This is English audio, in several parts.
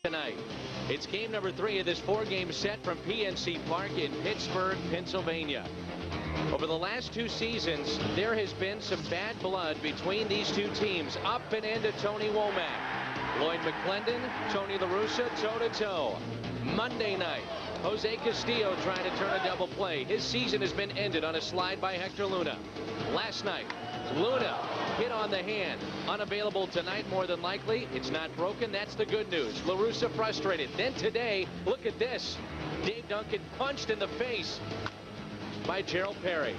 Tonight, it's game number 3 of this 4-game set from PNC Park in Pittsburgh, Pennsylvania. Over the last 2 seasons, there has been some bad blood between these two teams. Up and into Tony Womack. Lloyd McClendon, Tony La Russa, toe-to-toe. Monday night, Jose Castillo trying to turn a double play. His season has been ended on a slide by Hector Luna. Last night, Luna hit on the hand. Unavailable tonight, more than likely. It's not broken. That's the good news. La Russa frustrated. Then today, look at this. Dave Duncan punched in the face by Gerald Perry.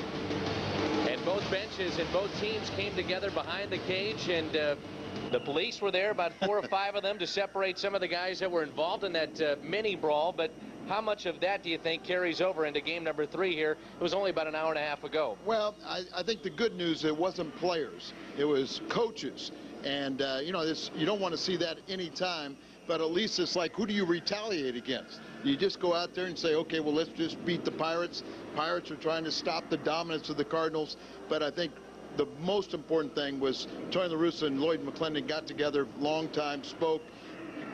And both benches and both teams came together behind the cage, and the police were there, about 4 or 5 of them, to separate some of the guys that were involved in that mini brawl. But how much of that do you think carries over into game number 3 here? It was only about an hour and a half ago. Well, I think the good news, it wasn't players. It was coaches. And, you know, you don't want to see that any time. But at least it's like, who do you retaliate against? You just go out there and say, okay, well, let's just beat the Pirates. Pirates are trying to stop the dominance of the Cardinals. But I think the most important thing was Tony La Russa and Lloyd McClendon got together, long time, spoke,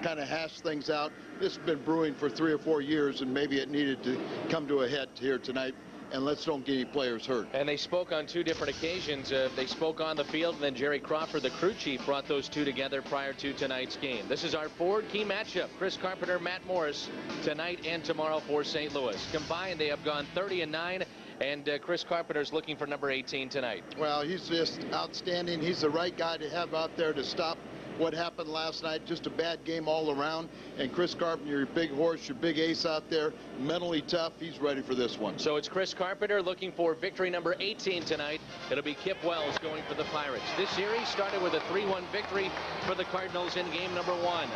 kind of hashed things out. This has been brewing for 3 or 4 years, and maybe it needed to come to a head here tonight. And let's don't get any players hurt. And they spoke on 2 different occasions. They spoke on the field, and then Jerry Crawford, the crew chief, brought those 2 together prior to tonight's game. This is our forward key matchup. Chris Carpenter, Matt Morris, tonight and tomorrow for St. Louis. Combined, they have gone 30-9. And Chris Carpenter's looking for number 18 tonight. Well, he's just outstanding. He's the right guy to have out there to stop what happened last night. Just a bad game all around. And Chris Carpenter, your big horse, your big ace out there, mentally tough. He's ready for this one. So it's Chris Carpenter looking for victory number 18 tonight. It'll be Kip Wells going for the Pirates. This series started with a 3-1 victory for the Cardinals in game number 1.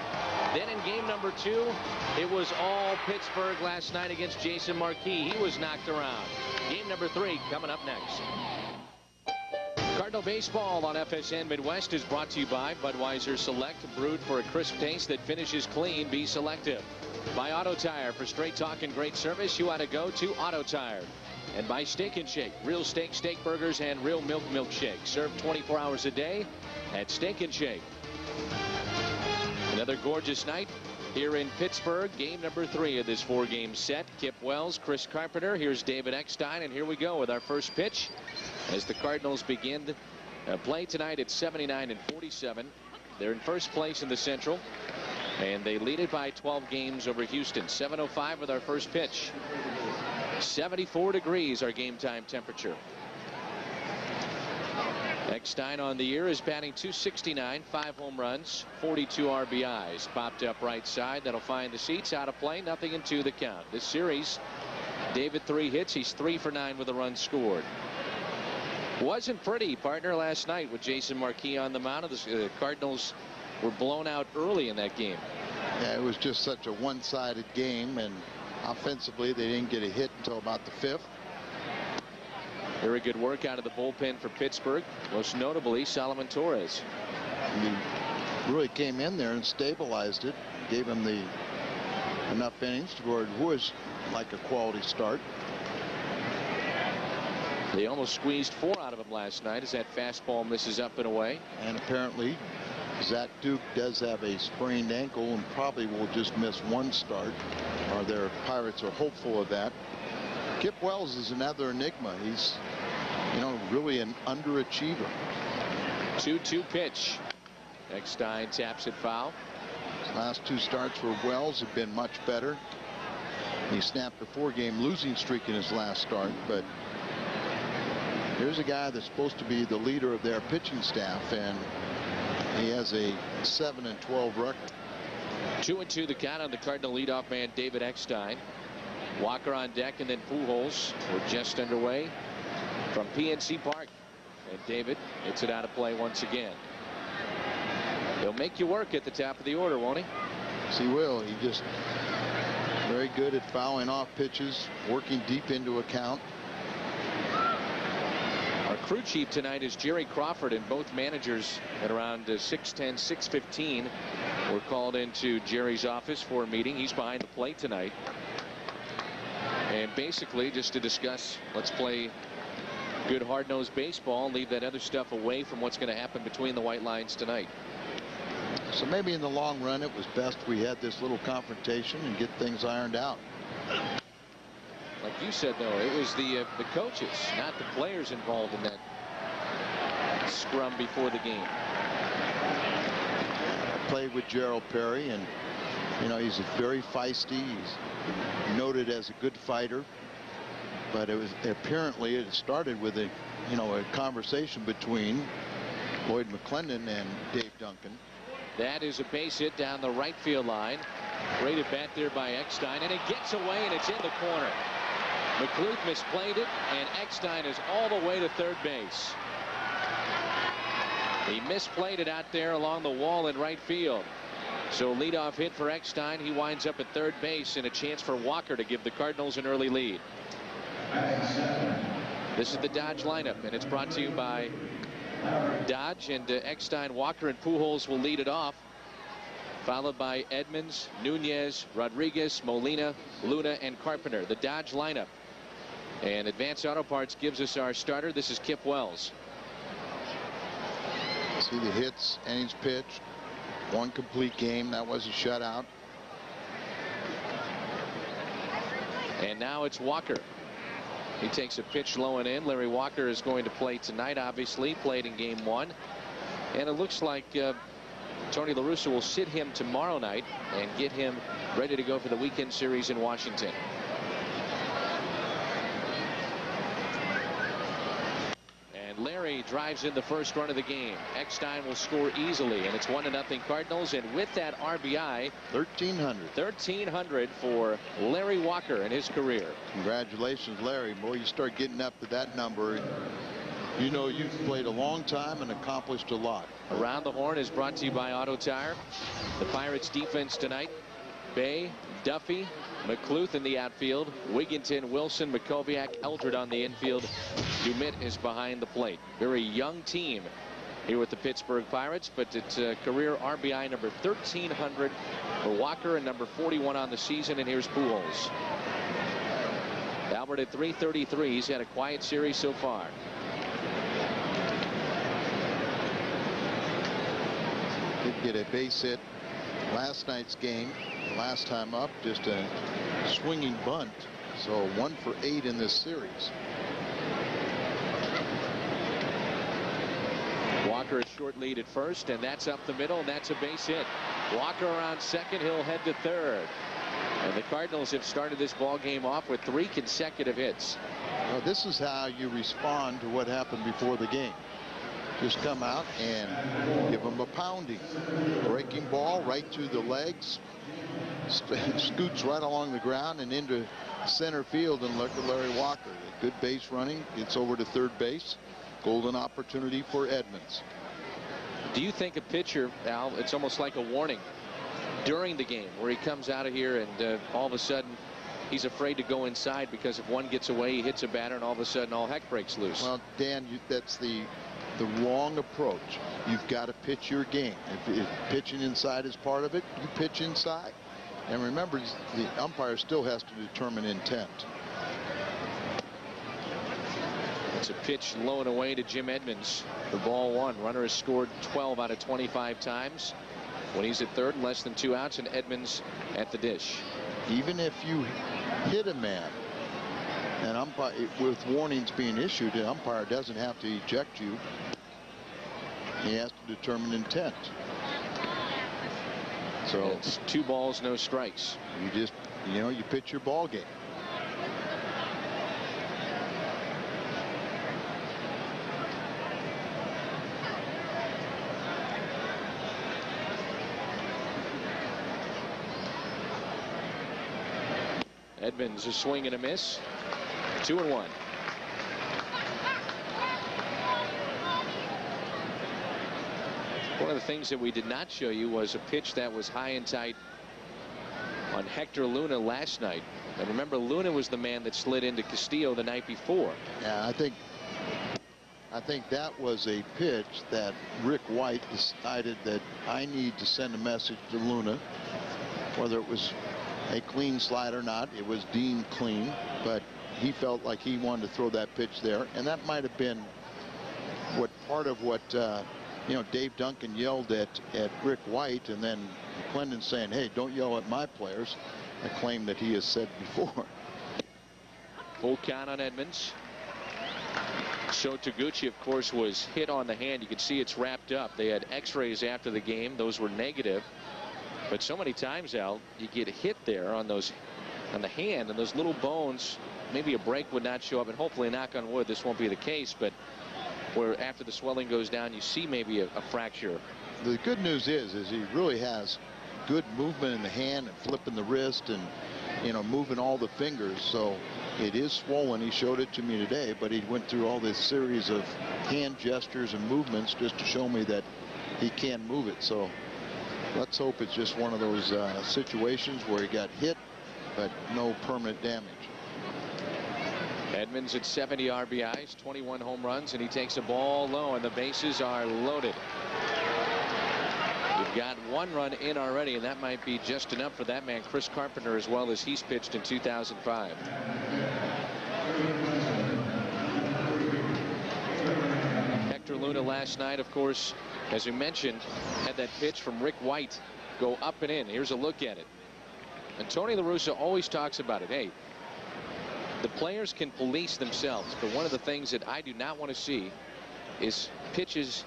Then in game number 2, it was all Pittsburgh last night against Jason Marquis. He was knocked around. Game number 3 coming up next. Cardinal Baseball on FSN Midwest is brought to you by Budweiser Select, brewed for a crisp taste that finishes clean. Be selective. By Auto Tire. For straight talk and great service, you ought to go to Auto Tire. And by Steak and Shake. Real steak, steak burgers, and real milk milkshake. Served 24 hours a day at Steak and Shake. Another gorgeous night here in Pittsburgh. Game number 3 of this 4-game set. Kip Wells, Chris Carpenter. Here's David Eckstein, and here we go with our first pitch as the Cardinals begin play tonight at 79-47. They're in first place in the Central, and they lead it by 12 games over Houston. 7:05 with our first pitch. 74 degrees our game time temperature. Eckstein on the year is batting .269, 5 home runs, 42 RBIs. Popped up right side. That'll find the seats. Out of play. Nothing and 2 the count. This series, David 3 hits. He's 3 for 9 with a run scored. Wasn't pretty, partner, last night with Jason Marquis on the mound. The Cardinals were blown out early in that game. Yeah, it was just such a one-sided game, and offensively they didn't get a hit until about the 5th. Very good work out of the bullpen for Pittsburgh, most notably Solomon Torres. He really came in there and stabilized it, gave him enough innings to where it was like a quality start. They almost squeezed 4 out of him last night as that fastball misses up and away. And apparently Zach Duke does have a sprained ankle and probably will just miss 1 start, or their Pirates are hopeful of that. Kip Wells is another enigma. He's, you know, really an underachiever. 2-2 pitch. Eckstein taps it foul. His last 2 starts for Wells have been much better. He snapped a 4-game losing streak in his last start, but here's a guy that's supposed to be the leader of their pitching staff, and he has a 7-12 record. 2-2 the count on the Cardinal leadoff man David Eckstein. Walker on deck, and then Pujols. We're just underway from PNC Park, and David hits it out of play once again. He'll make you work at the top of the order, won't he? Yes, he will. He just very good at fouling off pitches, working deep into a count. Our crew chief tonight is Jerry Crawford, and both managers at around 6:10, 6:15 were called into Jerry's office for a meeting. He's behind the plate tonight. And basically just to discuss, let's play good hard-nosed baseball and leave that other stuff away from what's going to happen between the white lines tonight. So maybe in the long run, it was best we had this little confrontation and get things ironed out. Like you said, though, it was the coaches, not the players, involved in that scrum before the game. I played with Gerald Perry, and you know, he's very feisty. He's noted as a good fighter, but it started with a conversation between Lloyd McClendon and Dave Duncan. That is a base hit down the right field line. Great at bat there by Eckstein, and it gets away, and it's in the corner. McCluth misplayed it, and Eckstein is all the way to third base. He misplayed it out there along the wall in right field. So leadoff hit for Eckstein. He winds up at third base, and a chance for Walker to give the Cardinals an early lead. This is the Dodge lineup, and it's brought to you by Dodge, and Eckstein, Walker, and Pujols will lead it off, followed by Edmonds, Nunez, Rodriguez, Molina, Luna, and Carpenter. The Dodge lineup. And Advance Auto Parts gives us our starter. This is Kip Wells. See the hits, innings pitched, one complete game. That was a shutout. And now it's Walker. He takes a pitch low and in. Larry Walker is going to play tonight, obviously. Played in game 1. And it looks like Tony La Russa will sit him tomorrow night and get him ready to go for the weekend series in Washington. And Larry drives in the first run of the game. Eckstein will score easily, and it's 1-0 Cardinals. And with that RBI, 1,300 for Larry Walker in his career. Congratulations, Larry. Boy, you start getting up to that number, you know you've played a long time and accomplished a lot. Around the Horn is brought to you by Auto Tire. The Pirates defense tonight: Bay, Duffy, McCluth in the outfield, Wigginton, Wilson, Makoviak, Eldred on the infield. Dumit is behind the plate. Very young team here with the Pittsburgh Pirates, but it's career RBI number 1,300 for Walker and number 41 on the season. And here's Pujols. Albert at 333. He's had a quiet series so far. Did get a base hit last night's game. Last time up, just a swinging bunt. So 1 for 8 in this series. Walker a short lead at first, and that's up the middle, and that's a base hit. Walker around second. He'll head to third. And the Cardinals have started this ball game off with 3 consecutive hits. Well, this is how you respond to what happened before the game. Just come out and give them a pounding. Breaking ball right to the legs. Scoots right along the ground and into center field, and look at Larry Walker. Good base running. Gets over to third base. Golden opportunity for Edmonds. Do you think a pitcher, Al, it's almost like a warning during the game where he comes out of here and all of a sudden he's afraid to go inside because if one gets away, he hits a batter, and all of a sudden all heck breaks loose? Well, Dan, that's the wrong approach. You've got to pitch your game. If pitching inside is part of it, you pitch inside. And remember, the umpire still has to determine intent. It's a pitch low and away to Jim Edmonds for ball 1. Runner has scored 12 out of 25 times when he's at third, less than 2 outs, and Edmonds at the dish. Even if you hit a man, and umpire, with warnings being issued, the umpire doesn't have to eject you. He has to determine intent. So it's 2 balls, no strikes. You just, you pitch your ball game. Edmonds, a swing and a miss. 2-1. One of the things that we did not show you was a pitch that was high and tight on Hector Luna last night. And remember, Luna was the man that slid into Castillo the night before. Yeah, I think that was a pitch that Rick White decided that I need to send a message to Luna. Whether it was a clean slide or not, it was deemed clean, but he felt like he wanted to throw that pitch there, and that might have been part of what you know, Dave Duncan yelled at Rick White, and then McClendon saying, hey, don't yell at my players, a claim that he has said before. Full count on Edmonds. So Taguchi, of course, was hit on the hand. You can see it's wrapped up. They had x-rays after the game. Those were negative. But so many times, Al, you get hit there on the hand, and those little bones, maybe a break would not show up, and hopefully, knock on wood, this won't be the case, but where after the swelling goes down, you see maybe a fracture. The good news is he really has good movement in the hand and flipping the wrist and, you know, moving all the fingers. So it is swollen. He showed it to me today, but he went through all this series of hand gestures and movements just to show me that he can move it. So let's hope it's just one of those situations where he got hit, but no permanent damage. Edmonds at 70 RBIs, 21 home runs, and he takes a ball low, and the bases are loaded. You've got one run in already, and that might be just enough for that man, Chris Carpenter, as well as he's pitched in 2005. Hector Luna last night, of course, as we mentioned, had that pitch from Rick White go up and in. Here's a look at it. And Tony La Russa always talks about it. Hey, the players can police themselves, but one of the things that I do not want to see is pitches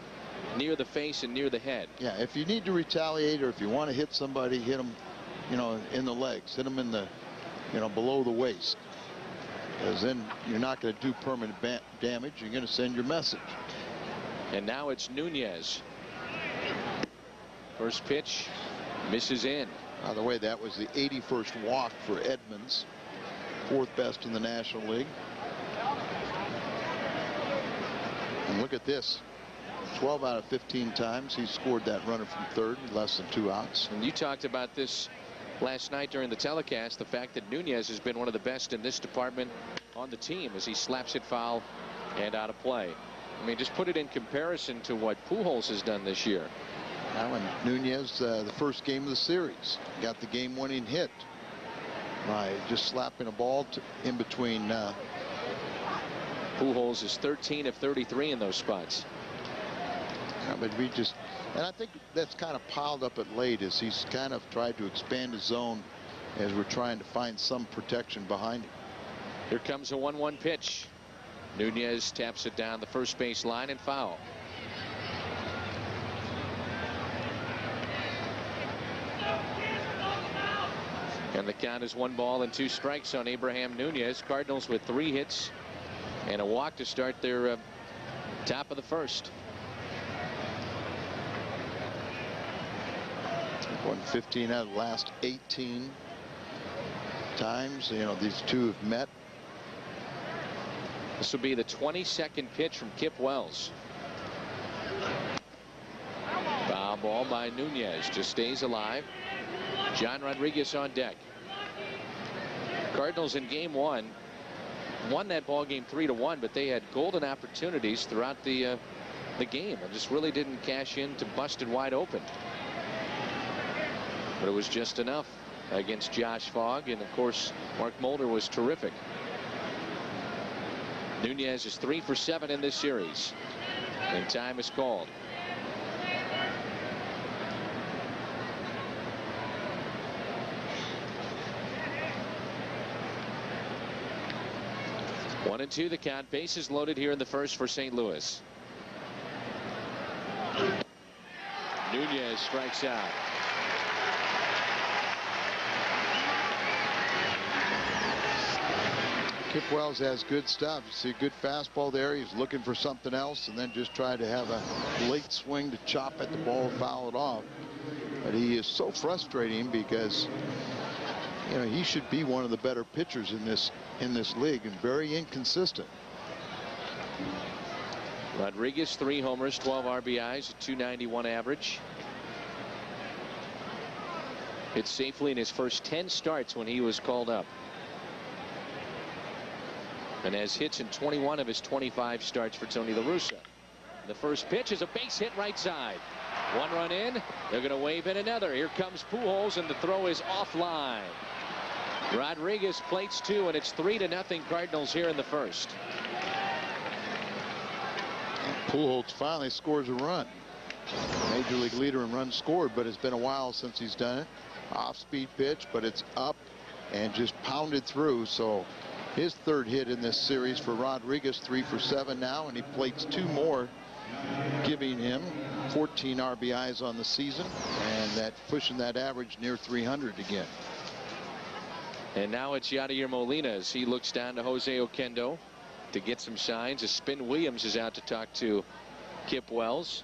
near the face and near the head. Yeah, if you need to retaliate, or if you want to hit somebody, hit them, you know, in the legs, hit them in the, you know, below the waist, because then you're not going to do permanent damage. You're going to send your message. And now it's Nunez. First pitch misses in. By the way, that was the 81st walk for Edmonds, 4th best in the National League. And look at this. 12 out of 15 times he scored that runner from third with less than 2 outs. And you talked about this last night during the telecast, the fact that Nunez has been one of the best in this department on the team as he slaps it foul and out of play. I mean, just put it in comparison to what Pujols has done this year. Now, and Nunez, the first game of the series, got the game-winning hit by just slapping a ball in between. Pujols is 13 of 33 in those spots. Yeah, but and I think that's kind of piled up at late as he's kind of tried to expand his zone as we're trying to find some protection behind him. Here comes a 1-1 pitch. Nunez taps it down the first base line and foul. And the count is 1 ball and 2 strikes on Abraham Nunez. Cardinals with 3 hits and a walk to start their top of the first. Won 15 out of the last 18 times. You know, these two have met. This will be the 22nd pitch from Kip Wells. Foul ball by Nunez. Just stays alive. John Rodriguez on deck. Cardinals in game 1 won that ball game 3-1, but they had golden opportunities throughout the game and just really didn't cash in to bust it wide open. But it was just enough against Josh Fogg, and of course Mark Mulder was terrific. Nunez is 3 for 7 in this series, and time is called. One and 2 the count. Bases loaded here in the first for St. Louis. Nunez strikes out. Kip Wells has good stuff. You see a good fastball there. He's looking for something else and then just tried to have a late swing to chop at the ball, foul it off. But he is so frustrating because, you know, he should be one of the better pitchers in this league and very inconsistent. Rodriguez 3 homers, 12 RBIs, a .291 average. Hit safely in his first 10 starts when he was called up. And has hits in 21 of his 25 starts for Tony La Russa. The first pitch is a base hit right side. 1 run in. They're going to wave in another. Here comes Pujols, and the throw is offline. Rodriguez plates 2, and it's 3-0 Cardinals here in the first. Pujols finally scores a run. Major league leader in runs scored, but it's been a while since he's done it. Off-speed pitch, but it's up and just pounded through. So his third hit in this series for Rodriguez, 3 for 7 now, and he plates 2 more, giving him 14 RBIs on the season, and that pushing that average near 300 again. And now it's Yadier Molina as he looks down to Jose Oquendo to get some signs. As Spin Williams is out to talk to Kip Wells.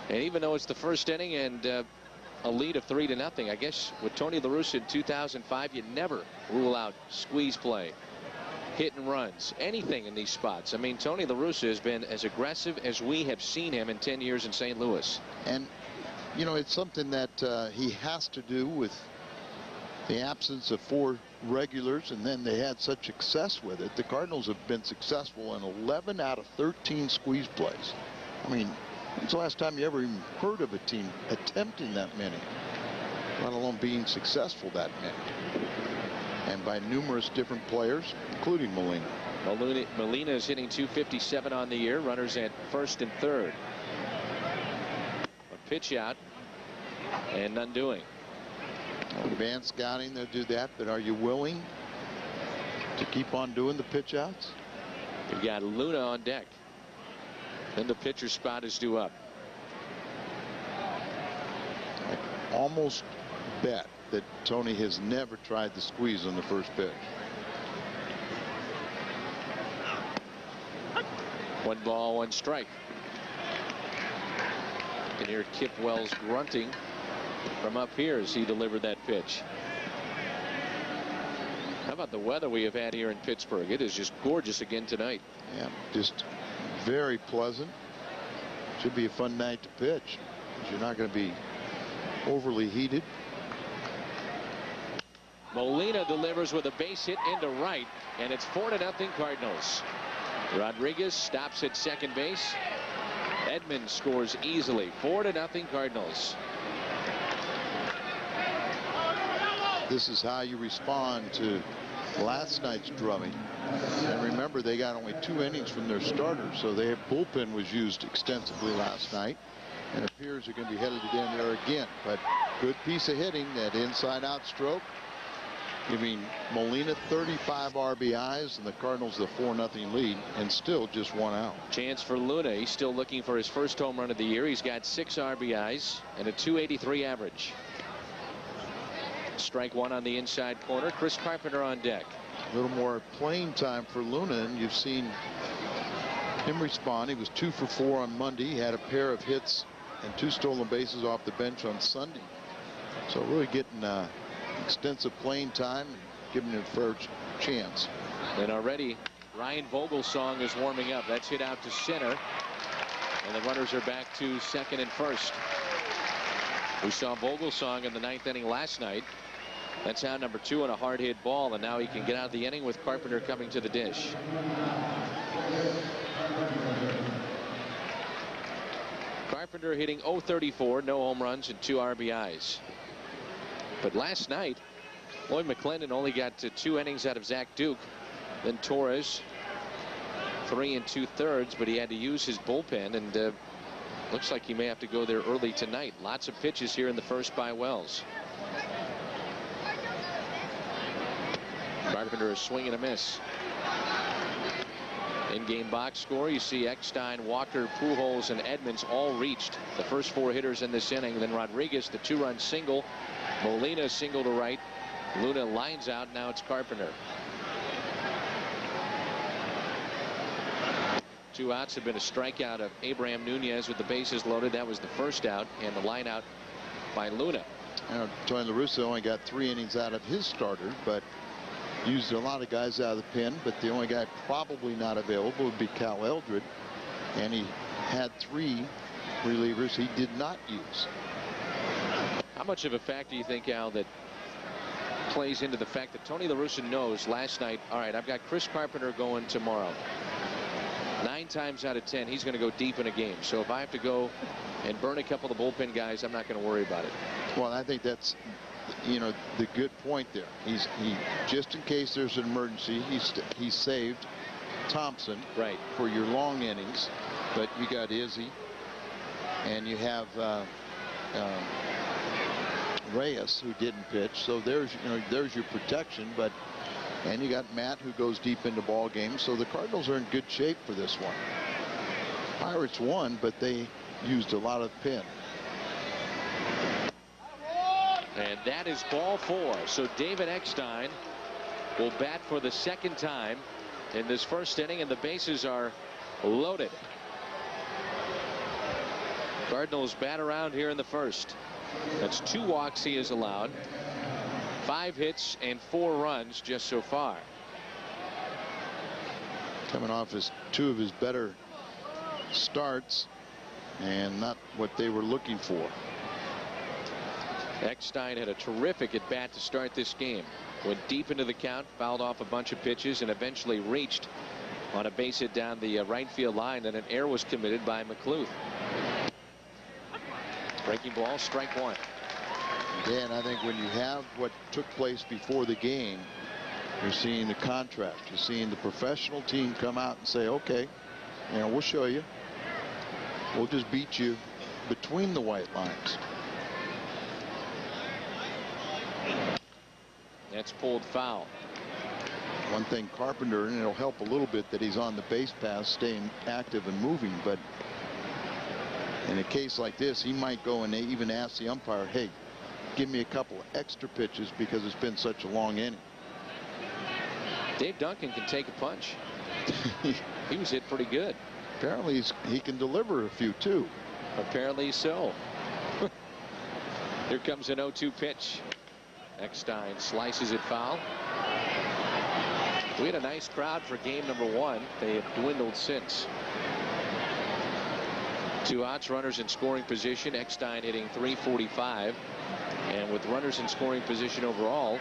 And even though it's the first inning and a lead of 3-0, I guess with Tony La Russa in 2005, you never rule out squeeze play, hit and runs, anything in these spots. I mean, Tony La Russa has been as aggressive as we have seen him in 10 years in St. Louis. And, you know, it's something that he has to do with the absence of 4 regulars, and then they had such success with it. The Cardinals have been successful in 11 out of 13 squeeze plays. I mean, when's the last time you ever even heard of a team attempting that many, let alone being successful that many? And by numerous different players, including Molina. Molina is hitting .257 on the year. Runners at first and third. A pitch out and none doing. Advanced scouting, they'll do that, but are you willing to keep on doing the pitch outs? You've got Luna on deck. Then the pitcher spot is due up. I almost bet that Tony has never tried the squeeze on the first pitch. 1 ball, 1 strike. You can hear Kip Wells grunting from up here as he delivered that pitch. How about the weather we have had here in Pittsburgh? It is just gorgeous again tonight. Yeah, just very pleasant. Should be a fun night to pitch. You're not going to be overly heated. Molina delivers with a base hit into right, and it's 4-0 Cardinals. Rodriguez stops at second base. Edmonds scores easily. 4-0 Cardinals. This is how you respond to last night's drumming. And remember, they got only 2 innings from their starters, so their bullpen was used extensively last night, and it appears they're going to be headed in there again. But good piece of hitting, that inside-out stroke, giving Molina 35 RBIs and the Cardinals the 4-0 lead, and still just 1 out. Chance for Luna. He's still looking for his first home run of the year. He's got 6 RBIs and a .283 average. Strike 1 on the inside corner. Chris Carpenter on deck. A little more playing time for Luna, and you've seen him respond. He was 2 for 4 on Monday. He had a pair of hits and 2 stolen bases off the bench on Sunday. So really getting extensive playing time and giving him a fair chance. And already Ryan Vogelsong is warming up. That's hit out to center, and the runners are back to second and first. We saw Vogelsong in the 9th inning last night. That's out number 2 on a hard hit ball, and now he can get out of the inning with Carpenter coming to the dish. Carpenter hitting .034, no home runs and 2 RBIs. But last night, Lloyd McClendon only got to 2 innings out of Zach Duke. Then Torres, 3 2/3, but he had to use his bullpen, and looks like he may have to go there early tonight. Lots of pitches here in the first by Wells. Carpenter is swing and a miss. In-game box score, you see Eckstein, Walker, Pujols, and Edmonds all reached the first 4 hitters in this inning. Then Rodriguez, the 2-run single. Molina single to right. Luna lines out. Now it's Carpenter. 2 outs have been a strikeout of Abraham Nunez with the bases loaded. That was the first out, and the line out by Luna. You know, Tony La Russa only got 3 innings out of his starter, but used a lot of guys out of the pen. But the only guy probably not available would be Cal Eldred, and he had 3 relievers he did not use. How much of a factor do you think, Al, that plays into the fact that Tony La Russa knows last night, all right, I've got Chris Carpenter going tomorrow. 9 times out of 10, he's going to go deep in a game. So if I have to go and burn a couple of the bullpen guys, I'm not going to worry about it. Well, I think that's, you know, the good point there. He just in case there's an emergency, he saved Thompson right for your long innings. But you got Izzy, and you have Reyes, who didn't pitch, so there's your protection. But and you got Matt, who goes deep into ball games, so the Cardinals are in good shape for this one. Pirates won, but they used a lot of pin. And that is ball 4. So David Eckstein will bat for the second time in this first inning, and the bases are loaded. Cardinals bat around here in the first. That's 2 walks he has allowed, 5 hits and 4 runs just so far. Coming off 2 of his better starts, and not what they were looking for. Eckstein had a terrific at bat to start this game. Went deep into the count, fouled off a bunch of pitches, and eventually reached on a base hit down the right field line. Then an error was committed by McLuth. Breaking ball, strike 1. Dan, I think when you have what took place before the game, you're seeing the contrast. You're seeing the professional team come out and say, okay, we'll show you. We'll just beat you between the white lines. That's pulled foul. One thing Carpenter, and it'll help a little bit that he's on the base pass, staying active and moving, but in a case like this, he might go and even ask the umpire, hey, give me a couple of extra pitches because it's been such a long inning. Dave Duncan can take a punch. He was hit pretty good. Apparently he can deliver a few too. Apparently so. Here comes an 0-2 pitch. Eckstein slices it foul. We had a nice crowd for game number 1. They have dwindled since. 2 outs, runners in scoring position. Eckstein hitting .345, and with runners in scoring position overall,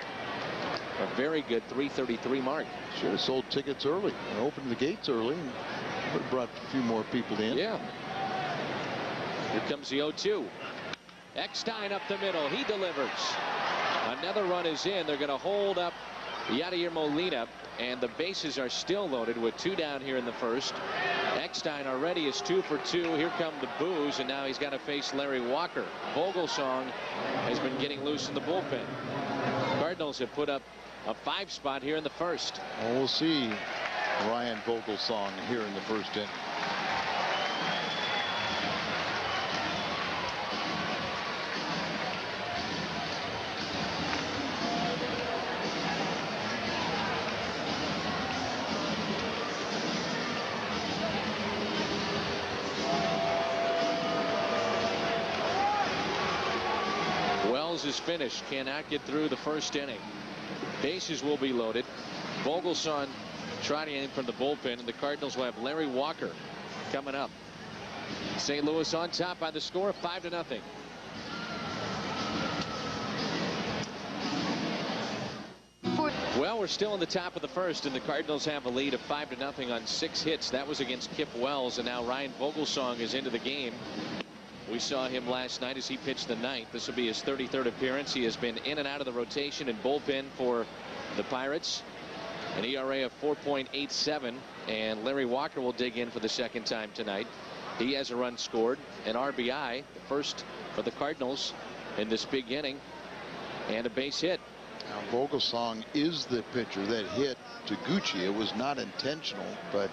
a very good .333 mark. Should have sold tickets early and opened the gates early, and would have brought a few more people in. Yeah. Here comes the 0-2. Eckstein up the middle. He delivers. Another run is in. They're going to hold up Yadier Molina, and the bases are still loaded with 2 down here in the first. Eckstein already is 2 for 2. Here come the boos, and now he's got to face Larry Walker. Vogelsong has been getting loose in the bullpen. Cardinals have put up a 5 spot here in the first. Well, we'll see Ryan Vogelsong here in the first inning. Is finished, cannot get through the first inning. Bases will be loaded. Vogelsong trotting in from the bullpen, and the Cardinals will have Larry Walker coming up. St. Louis on top by the score of 5-0. Well, we're still in the top of the first, and the Cardinals have a lead of 5-0 on 6 hits. That was against Kip Wells, and now Ryan Vogelsong is into the game. We saw him last night as he pitched the 9th. This will be his 33rd appearance. He has been in and out of the rotation and bullpen for the Pirates. An ERA of 4.87, and Larry Walker will dig in for the second time tonight. He has a run scored, an RBI, the first for the Cardinals in this big inning, and a base hit. Now, Vogelsong is the pitcher that hit Taguchi. It was not intentional, but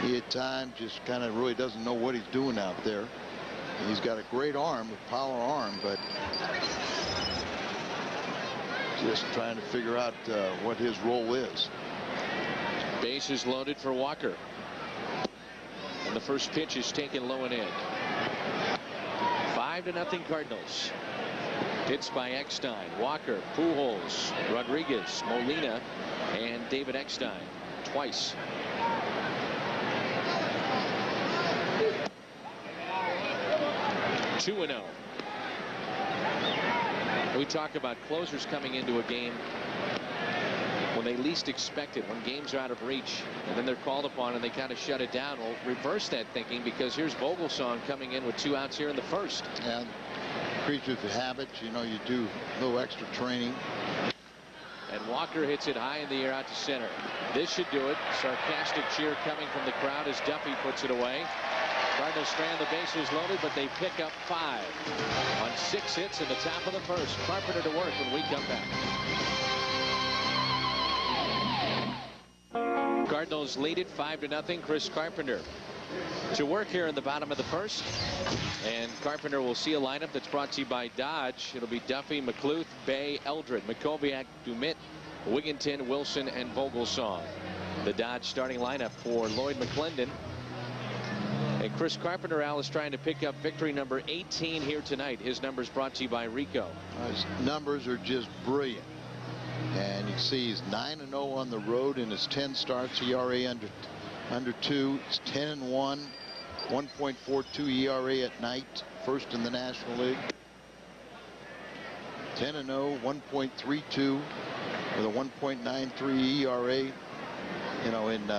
he at times just kind of really doesn't know what he's doing out there. He's got a great arm, a power arm, but just trying to figure out what his role is. Bases loaded for Walker. And the first pitch is taken low and in. 5-0 Cardinals. Hits by Eckstein, Walker, Pujols, Rodriguez, Molina, and David Eckstein twice. Two 2-0. We talk about closers coming into a game when they least expect it, when games are out of reach, and then they're called upon and they kind of shut it down. We'll reverse that thinking, because here's Vogelsong coming in with 2 outs here in the first. Yeah, creatures of habit. You know, you do a little extra training. And Walker hits it high in the air out to center. This should do it. Sarcastic cheer coming from the crowd as Duffy puts it away. Cardinals strand the bases loaded, but they pick up 5 on 6 hits in the top of the first. Carpenter to work when we come back. Cardinals lead it 5-0. Chris Carpenter to work here in the bottom of the first. And Carpenter will see a lineup that's brought to you by Dodge. It'll be Duffy, McCluth, Bay, Eldred, Makoviak, Dumit, Wigginton, Wilson, and Vogelsong. The Dodge starting lineup for Lloyd McClendon. And Chris Carpenter, Al, is trying to pick up victory number 18 here tonight. His numbers brought to you by Rico. His numbers are just brilliant. And you see he's 9-0 on the road in his 10 starts. ERA under 2. It's 10-1. 1.42 ERA at night. First in the National League. 10-0. 1.32 with a 1.93 ERA. You know, in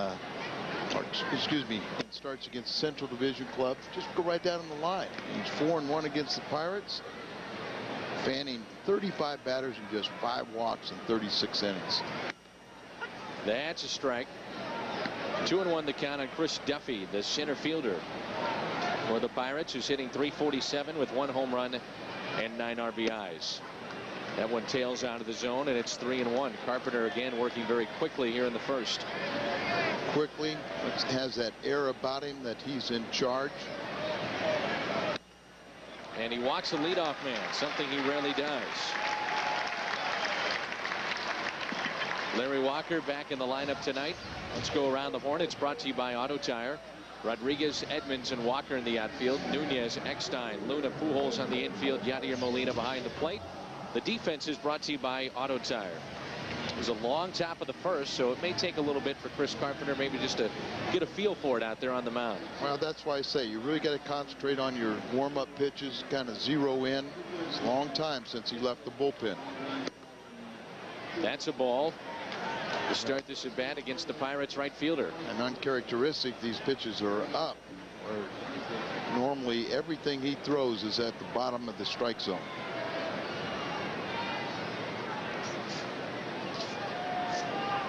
starts against Central Division club. Just go right down the line. He's 4-1 against the Pirates, fanning 35 batters and just 5 walks in 36 innings. That's a strike. 2-1 the count on Chris Duffy, the center fielder for the Pirates, who's hitting .347 with 1 home run and 9 RBIs. That one tails out of the zone, and it's 3-1. Carpenter again working very quickly here in the first. Quickly, has that air about him that he's in charge. And he walks the leadoff man, something he rarely does. Larry Walker back in the lineup tonight. Let's go around the horn. It's brought to you by Auto Tire. Rodriguez, Edmonds, and Walker in the outfield. Nunez, Eckstein, Luna, Pujols on the infield. Yadier Molina behind the plate. The defense is brought to you by Auto Tire. It was a long top of the first, so it may take a little bit for Chris Carpenter maybe just to get a feel for it out there on the mound. Well, that's why I say you really got to concentrate on your warm-up pitches, kind of zero in. It's a long time since he left the bullpen. That's a ball to start this at bat against the Pirates right fielder. And uncharacteristic, these pitches are up, where normally everything he throws is at the bottom of the strike zone.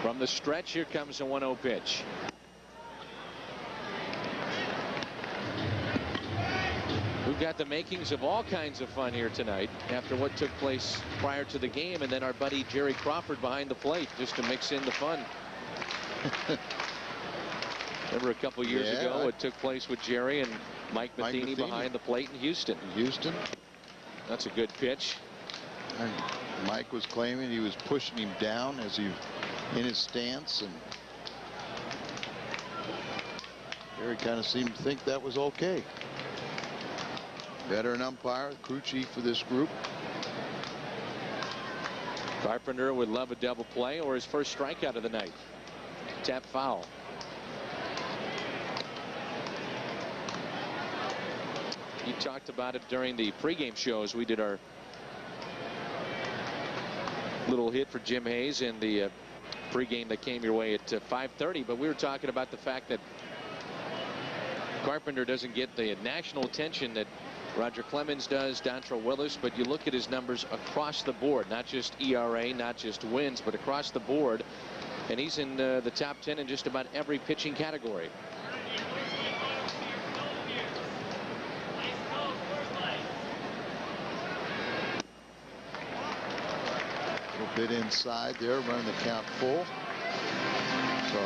From the stretch, here comes a 1-0 pitch. We've got the makings of all kinds of fun here tonight after what took place prior to the game, and then our buddy Jerry Crawford behind the plate just to mix in the fun. Remember a couple years ago what took place with Jerry and Mike Matheny behind the plate in Houston. That's a good pitch. And Mike was claiming he was pushing him down as he in his stance, and Jerry kind of seemed to think that was okay. Veteran umpire, crew chief for this group. Carpenter would love a double play or his first strikeout of the night. Tap foul. You talked about it during the pregame shows. We did our little hit for Jim Hayes in the pregame that came your way at 5:30, but we were talking about the fact that Carpenter doesn't get the national attention that Roger Clemens does, Dontrell Willis, but you look at his numbers across the board, not just ERA, not just wins, but across the board, and he's in the top 10 in just about every pitching category. Bit inside there, running the count full. So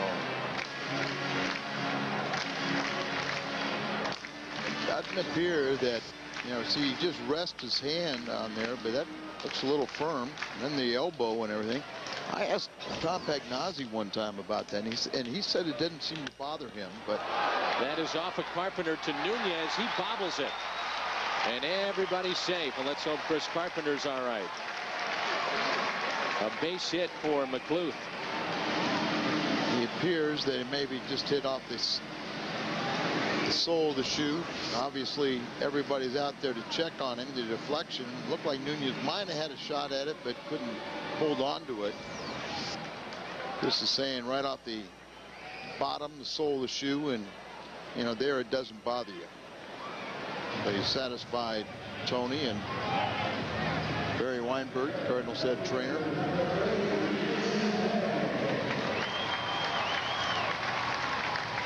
it doesn't appear that, you know, see, he just rests his hand on there, but that looks a little firm. And then the elbow and everything. I asked Tom Pagnozzi one time about that, and he said it didn't seem to bother him. But that is off of Carpenter to Nunez. He bobbles it, and everybody's safe. And let's hope Chris Carpenter's all right. A base hit for McCluth. He appears that he maybe just hit off the sole of the shoe. Obviously, everybody's out there to check on him. The deflection looked like Nunez might have had a shot at it, but couldn't hold on to it. Chris is saying right off the bottom, the sole of the shoe, and, you know, there it doesn't bother you. But he's satisfied, Tony, and Barry Weinberg, Cardinals head trainer.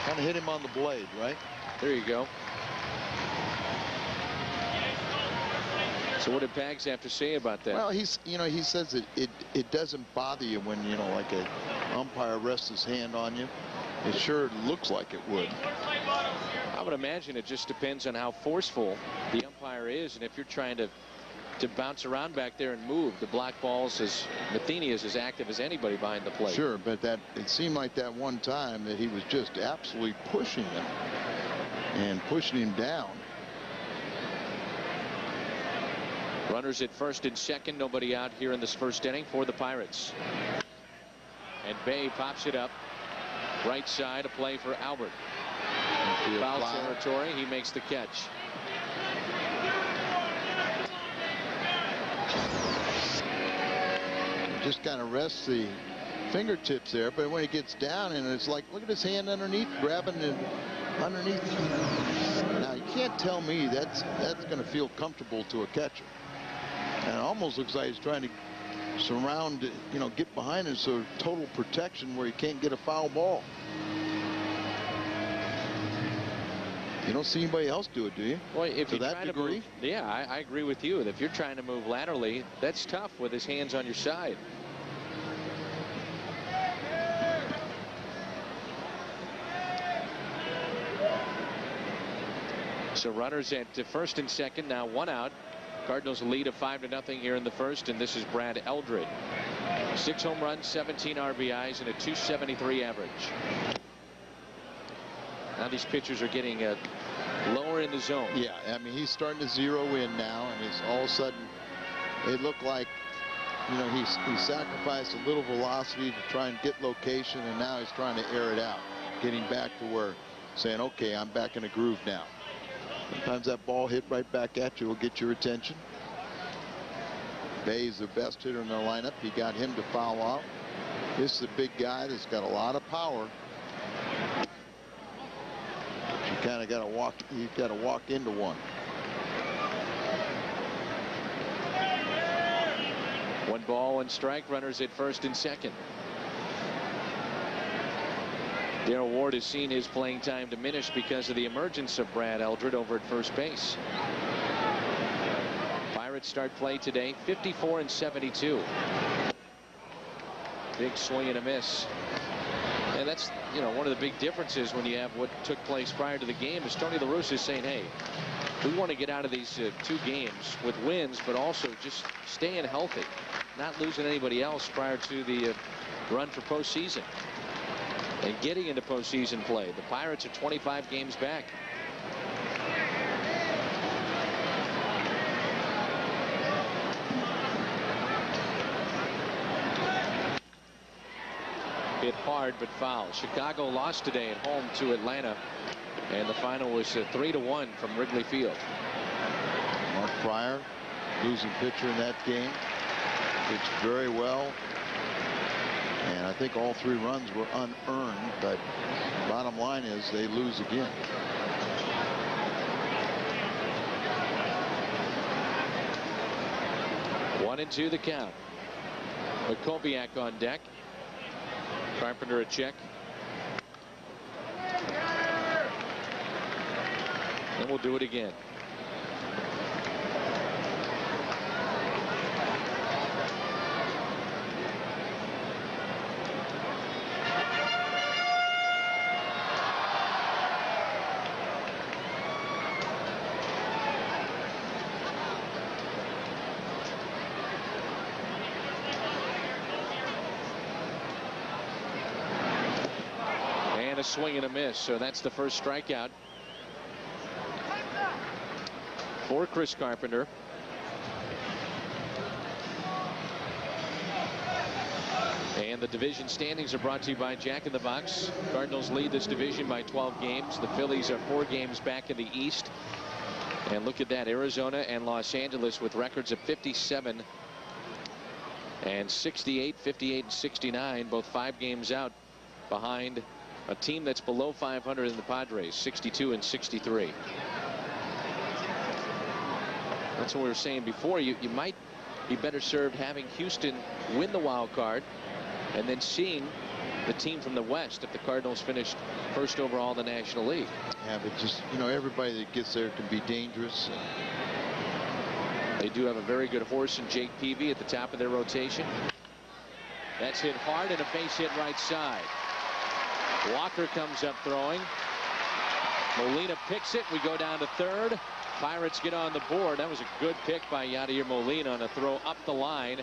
Kind of hit him on the blade, right? There you go. So what did Pags have to say about that? Well, he says that it doesn't bother you when, like a umpire rests his hand on you. It sure looks like it would. I would imagine it just depends on how forceful the umpire is, and if you're trying to bounce around back there and move. The black balls, Matheny is as active as anybody behind the plate. Sure, but it seemed like that one time that he was just absolutely pushing him and pushing him down. Runners at first and second, nobody out here in this first inning for the Pirates. And Bay pops it up. Right side, a play for Albert. Foul territory, he makes the catch. Just kind of rests the fingertips there, but when he gets down, and it's like, look at his hand underneath, grabbing it underneath. Now, you can't tell me that's going to feel comfortable to a catcher. And it almost looks like he's trying to surround, get behind him, so total protection where he can't get a foul ball. You don't see anybody else do it, do you? Well, if to that degree? Yeah, I agree with you. If you're trying to move laterally, that's tough with his hands on your side. So runners at first and second, now one out. Cardinals lead of 5-0 here in the first, and this is Brad Eldred. 6 home runs, 17 RBIs, and a .273 average. Now these pitchers are getting lower in the zone. Yeah, I mean, he's starting to zero in now, and it's all of a sudden it looked like, he sacrificed a little velocity to try and get location, and now he's trying to air it out, getting back to where, saying, okay, I'm back in a groove now. Sometimes that ball hit right back at you will get your attention. Bay's the best hitter in their lineup. He got him to foul out. This is a big guy that's got a lot of power. You kind of got to walk. You've got to walk into one. 1 ball, 1 strike. Runners at first and second. Darrell Ward has seen his playing time diminish because of the emergence of Brad Eldred over at first base. Pirates start play today 54-72. Big swing and a miss. And that's, one of the big differences when you have what took place prior to the game is Tony La Russa is saying, hey, we want to get out of these 2 games with wins, but also just staying healthy, not losing anybody else prior to the run for postseason. And getting into postseason play. The Pirates are 25 games back. Hit hard but foul. Chicago lost today at home to Atlanta, and the final was 3-1 from Wrigley Field. Mark Pryor, losing pitcher in that game, pitched very well. And I think all 3 runs were unearned, but bottom line is they lose again. One and 2 the count. Makoviak on deck. Carpenter a check. And we'll do it again. Swing and a miss, so that's the first strikeout for Chris Carpenter. And the division standings are brought to you by Jack in the Box. Cardinals lead this division by 12 games. The Phillies are 4 games back in the East. And look at that, Arizona and Los Angeles with records of 57 and 68, 58 and 69, both 5 games out behind a team that's below 500 in the Padres, 62 and 63. That's what we were saying before. You might be better served having Houston win the wild card and then seeing the team from the West if the Cardinals finished first overall in the National League. Yeah, but just, everybody that gets there can be dangerous. They do have a very good horse in Jake Peavy at the top of their rotation. That's hit hard and a base hit right side. Walker comes up throwing. Molina picks it. We go down to third. Pirates get on the board. That was a good pick by Yadier Molina on a throw up the line.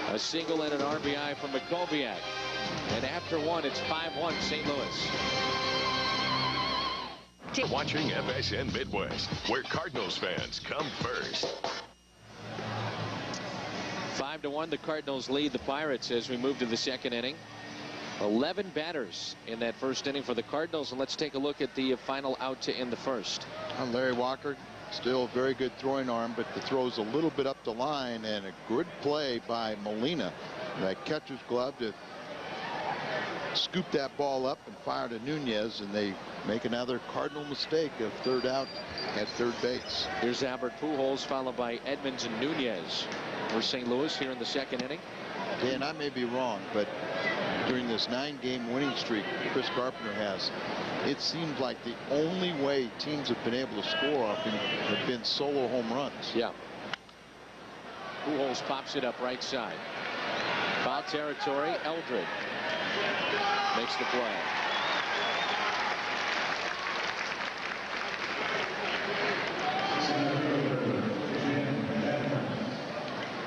A single and an RBI from Makoviak. And after one, it's 5-1 St. Louis. Watching FSN Midwest, where Cardinals fans come first. 5-1, the Cardinals lead the Pirates as we move to the second inning. 11 batters in that first inning for the Cardinals, and let's take a look at the final out to end the first. Larry Walker, still a very good throwing arm, but the throw's a little bit up the line, and a good play by Molina. That catcher's glove to scoop that ball up and fire to Nunez, and they make another Cardinal mistake of third out at third base. Here's Albert Pujols, followed by Edmonds and Nunez for St. Louis here in the second inning. And I may be wrong, but during this 9-game winning streak Chris Carpenter has, it seems like the only way teams have been able to score have been solo home runs. Yeah. Pujols pops it up right side. Foul territory. Eldred makes the play.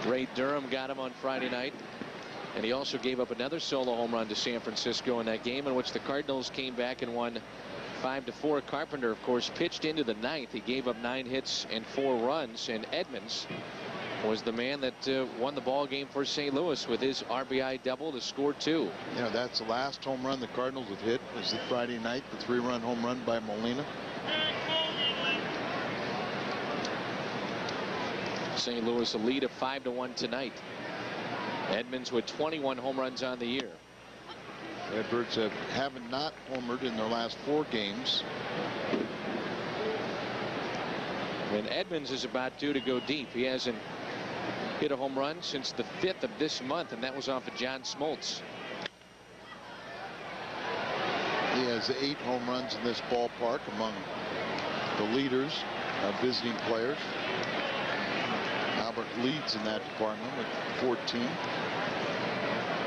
Ray Durham got him on Friday night, and he also gave up another solo home run to San Francisco in that game in which the Cardinals came back and won 5-4. Carpenter, of course, pitched into the ninth. He gave up 9 hits and 4 runs, and Edmonds was the man that won the ball game for St. Louis with his RBI double to score 2. You know, that's the last home run the Cardinals have hit, was the Friday night, the 3-run home run by Molina. St. Louis a lead of 5-1 tonight. Edmonds with 21 home runs on the year. Redbirds haven't not homered in their last 4 games. And Edmonds is about due to go deep. He hasn't hit a home run since the 5th of this month, and that was off of John Smoltz. He has 8 home runs in this ballpark, among the leaders of visiting players. Albert leads in that department with 14.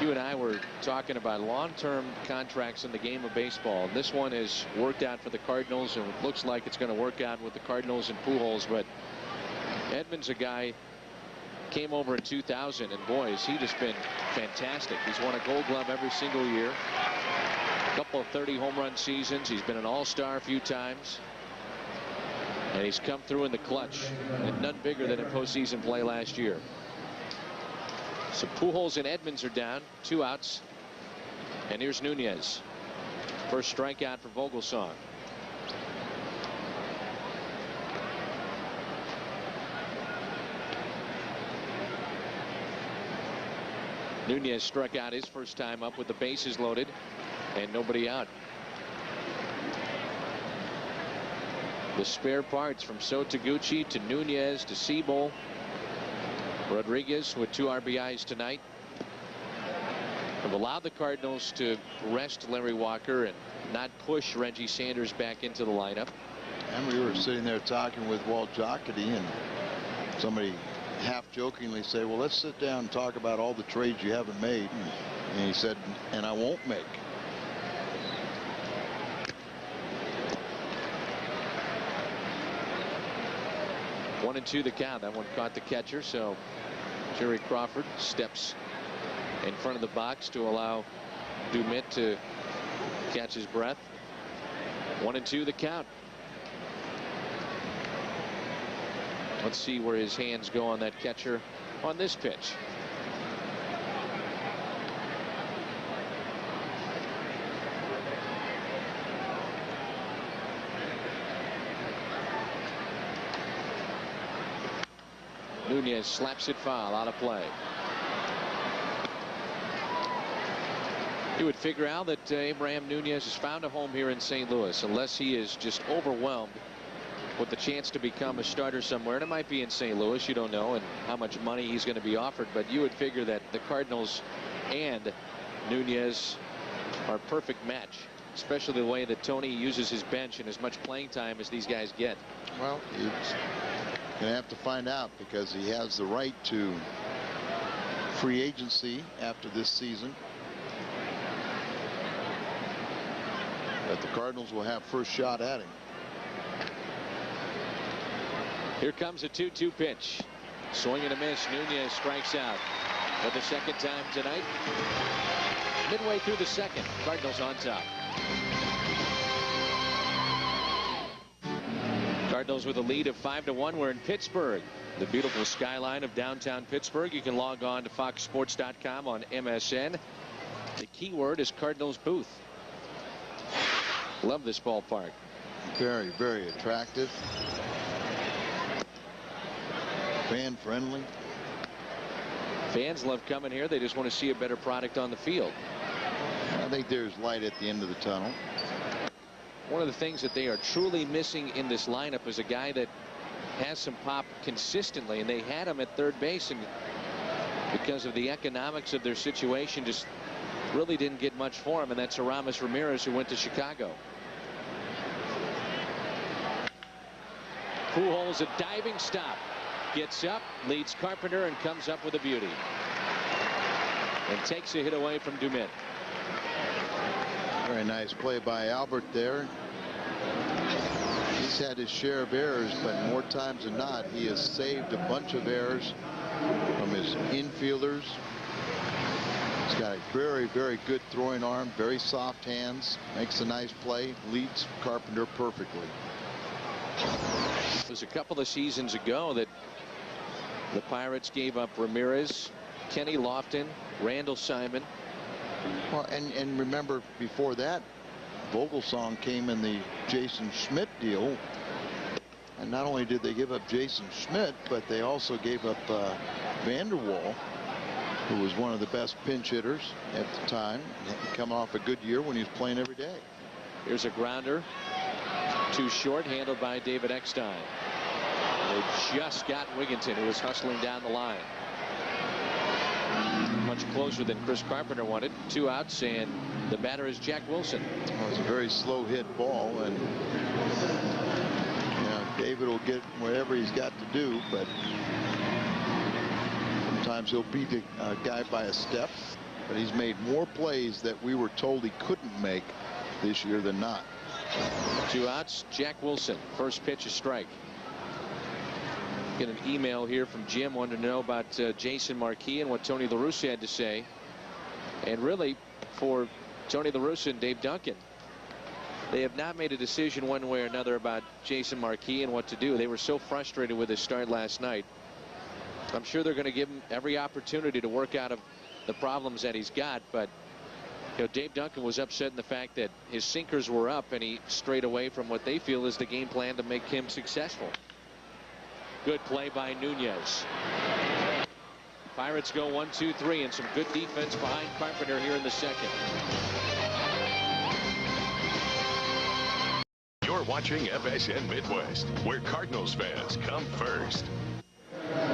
You and I were talking about long-term contracts in the game of baseball. This one has worked out for the Cardinals, and it looks like it's going to work out with the Cardinals and Pujols. But Edmonds, a guy, came over in 2000, and boy, has he just been fantastic. He's won a Gold Glove every single year. A couple of 30 home run seasons. He's been an all-star a few times. And he's come through in the clutch, and none bigger than in postseason play last year. So Pujols and Edmonds are down, 2 outs. And here's Nunez. First strikeout for Vogelsong. Nunez struck out his first time up with the bases loaded and nobody out. The spare parts from Sotaguchi to Nunez to Siebel. Rodriguez with 2 RBIs tonight have allowed the Cardinals to rest Larry Walker and not push Reggie Sanders back into the lineup. And we were sitting there talking with Walt Jocketty, and somebody half jokingly say, well, let's sit down and talk about all the trades you haven't made. And he said, and I won't make. One and 2 the count. That one caught the catcher, so Jerry Crawford steps in front of the box to allow Dumit to catch his breath. 1 and 2 the count. Let's see where his hands go on that catcher on this pitch. Nunez slaps it foul, out of play. You would figure out that Abraham Nunez has found a home here in St. Louis, unless he is just overwhelmed with the chance to become a starter somewhere. And it might be in St. Louis, you don't know, and how much money he's going to be offered. But you would figure that the Cardinals and Nunez are a perfect match, especially the way that Tony uses his bench and as much playing time as these guys get. Well, Going to have to find out, because he has the right to free agency after this season. But the Cardinals will have first shot at him. Here comes a 2-2 pitch. Swing and a miss. Nunez strikes out for the second time tonight. Midway through the second, Cardinals on top. Cardinals with a lead of 5-1. We're in Pittsburgh, the beautiful skyline of downtown Pittsburgh. You can log on to foxsports.com on MSN. The keyword is Cardinals booth. Love this ballpark. Very, very attractive. Fan friendly. Fans love coming here. They just want to see a better product on the field. I think there's light at the end of the tunnel. One of the things that they are truly missing in this lineup is a guy that has some pop consistently, and they had him at third base, and because of the economics of their situation, just really didn't get much for him, and that's Aramis Ramirez, who went to Chicago. Pujols, a diving stop, gets up, leads Carpenter, and comes up with a beauty, and takes a hit away from Dumit. Very nice play by Albert there. He's had his share of errors, but more times than not, he has saved a bunch of errors from his infielders. He's got a very, very good throwing arm, very soft hands, makes a nice play, leads Carpenter perfectly. It was a couple of seasons ago that the Pirates gave up Ramirez, Kenny Lofton, Randall Simon. Well, and remember, before that, Vogelsong came in the Jason Schmidt deal, and not only did they give up Jason Schmidt, but they also gave up Vanderwall, who was one of the best pinch hitters at the time, coming off a good year when he was playing every day. Here's a grounder, too short, handled by David Eckstein. They just got Wigginton, who was hustling down the line. Much closer than Chris Carpenter wanted. 2 outs, and the batter is Jack Wilson. Well, it's a very slow hit ball, and David will get whatever he's got to do, but sometimes he'll beat a guy by a step. But he's made more plays that we were told he couldn't make this year than not. 2 outs, Jack Wilson. First pitch, a strike. Get an email here from Jim, wanted to know about Jason Marquis and what Tony La Russa had to say. And really, for Tony La Russa and Dave Duncan, they have not made a decision one way or another about Jason Marquis and what to do. They were so frustrated with his start last night. I'm sure they're going to give him every opportunity to work out of the problems that he's got, but Dave Duncan was upset in the fact that his sinkers were up, and he strayed away from what they feel is the game plan to make him successful. Good play by Nunez. Pirates go 1-2-3, and some good defense behind Carpenter here in the second. You're watching FSN Midwest, where Cardinals fans come first.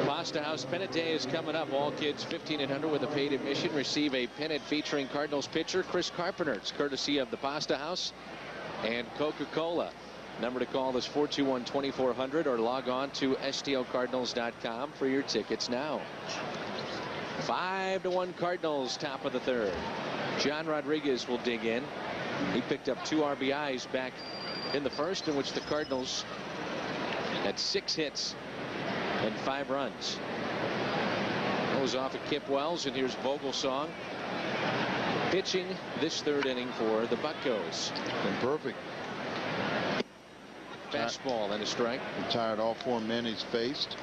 Pasta House Pennant Day is coming up. All kids 15 and under with a paid admission receive a pennant featuring Cardinals pitcher Chris Carpenter. It's courtesy of the Pasta House and Coca-Cola. Number to call is 421-2400, or log on to stlcardinals.com for your tickets now. 5-1 Cardinals, top of the third. John Rodriguez will dig in. He picked up 2 RBIs back in the first, in which the Cardinals had 6 hits and 5 runs. That was off of Kip Wells, and here's Vogelsong pitching this third inning for the Buccos. Been perfect. Fastball and a strike. Retired all 4 men he's faced.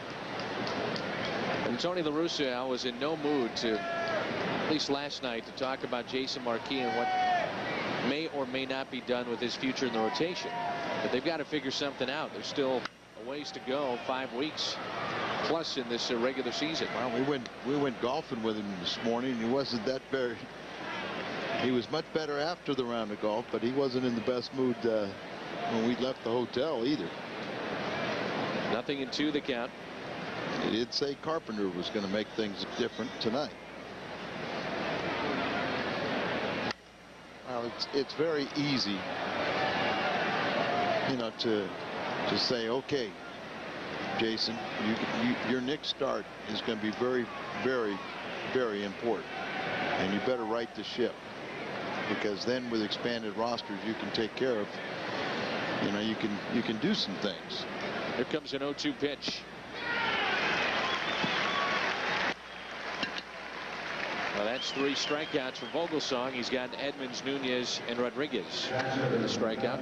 And Tony La Russa was in no mood to, at least last night, to talk about Jason Marquis and what may or may not be done with his future in the rotation. But they've got to figure something out. There's still a ways to go, 5 weeks plus in this regular season. Well, we went golfing with him this morning. He wasn't that very. He was much better after the round of golf, but he wasn't in the best mood when we left the hotel either. 0-2 the count. He did say Carpenter was going to make things different tonight. Well, it's very easy, to say, okay, Jason, your next start is going to be very, very, very important, and you better right the ship, because then with expanded rosters you can take care of, you can do some things. Here comes an 0-2 pitch. Well, that's 3 strikeouts for Vogelsong. He's got Edmonds, Nunez, and Rodriguez with the strikeout.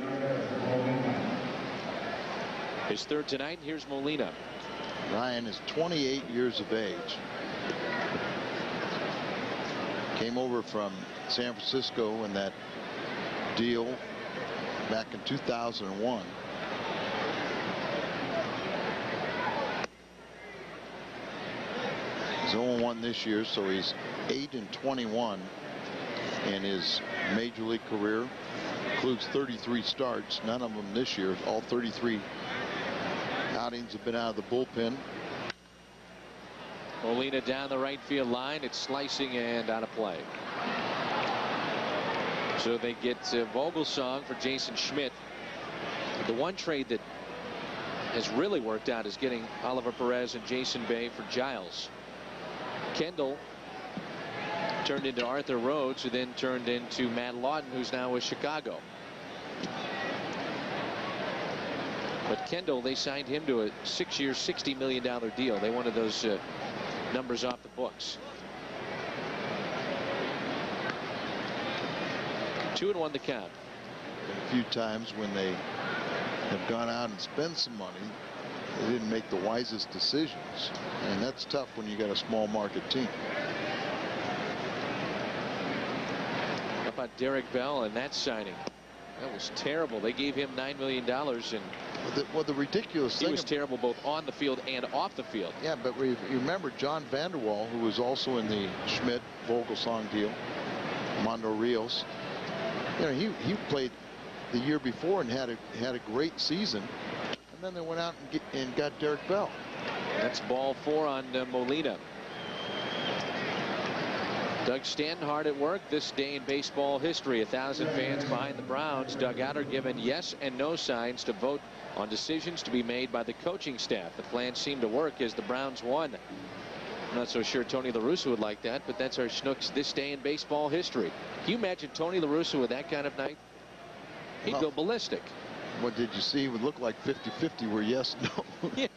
His third tonight. Here's Molina. Ryan is 28 years of age. Came over from San Francisco in that deal back in 2001. He's 0-1 this year, so he's 8-21 in his major league career. Includes 33 starts, none of them this year. All 33 outings have been out of the bullpen. Molina down the right field line. It's slicing and out of play. So they get Vogelsong for Jason Schmidt. The one trade that has really worked out is getting Oliver Perez and Jason Bay for Giles. Kendall turned into Arthur Rhodes, who then turned into Matt Lawton, who's now with Chicago. But Kendall, they signed him to a 6-year, $60 million deal. They wanted those numbers off the books. 2-1 the count. A few times when they have gone out and spent some money, they didn't make the wisest decisions, and that's tough when you got a small market team. How about Derek Bell and that signing? That was terrible. They gave him $9 million, and well, the ridiculous thing, he was terrible both on the field and off the field. Yeah, but you remember John Vanderwall, who was also in the Schmidt Vogelsong deal, Mondo Rios. He played the year before and had a great season, and then they went out and got Derek Bell. That's ball 4 on Molina. Doug Stanton hard at work this day in baseball history. 1,000 fans behind the Browns dugout are given yes and no signs to vote on decisions to be made by the coaching staff. The plan seemed to work as the Browns won. I'm not so sure Tony La Russa would like that, but that's our Schnucks this day in baseball history. Can you imagine Tony La Russa with that kind of night? He'd go ballistic. What did you see? It would look like 50-50 where yes, no. Yeah.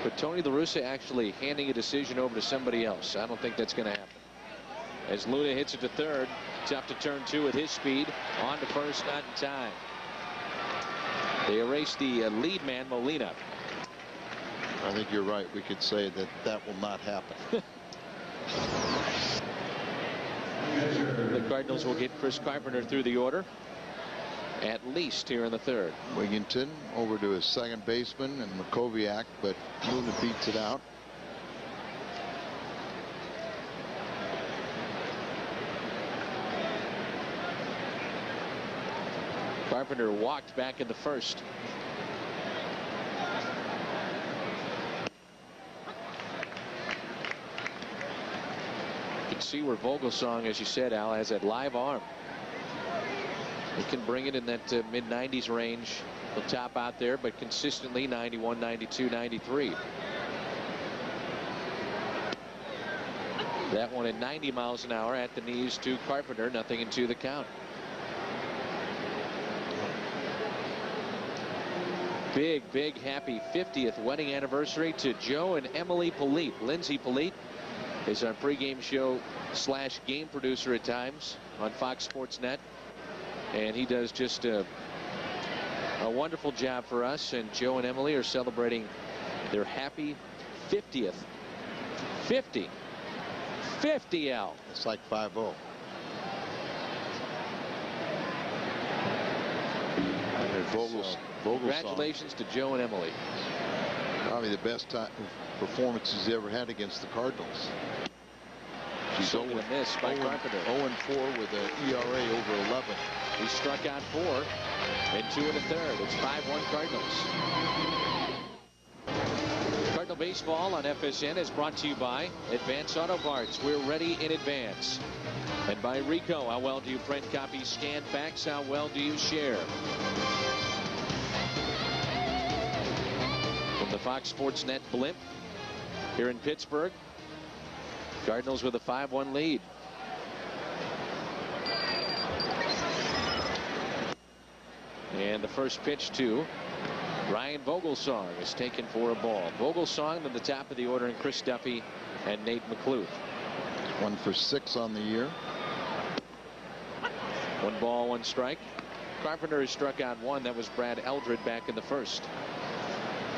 But Tony La Russa actually handing a decision over to somebody else, I don't think that's going to happen. As Luna hits it to third, tough to turn 2 with his speed. On to first, not in time. They erase the lead man, Molina. I think you're right. We could say that will not happen. The Cardinals will get Chris Carpenter through the order, at least here in the third. Wigginton over to his second baseman and Makoviak, but Luna beats it out. Carpenter walked back in the first. You can see where Vogelsong, as you said, Al, has that live arm. He can bring it in that mid-90s range. He'll top out there, but consistently 91, 92, 93. That one at 90 miles an hour at the knees to Carpenter. Nothing into the count. Big happy 50th wedding anniversary to Joe and Emily Polite. Lindsay Polite is our pregame show / game producer at times on Fox Sports Net. And he does just a wonderful job for us. And Joe and Emily are celebrating their happy 50th. 50, Al. It's like 5-0. Congratulations to Joe and Emily. Probably the best performance he's ever had against the Cardinals. She's going to miss by Carpenter. 0-4 with an ERA over 11. He struck out 4 and 2 1/3. It's 5-1 Cardinals. Cardinal baseball on FSN is brought to you by Advance Auto Parts. We're ready in advance. And by Rico. How well do you print, copy, scan, fax? How well do you share? Fox Sports Net blimp here in Pittsburgh. Cardinals with a 5-1 lead. And the first pitch to Ryan Vogelsong is taken for a ball. Vogelsong to the top of the order, and Chris Duffy and Nate McCluth. 1 for 6 on the year. 1 ball, 1 strike. Carpenter has struck out 1. That was Brad Eldred back in the first.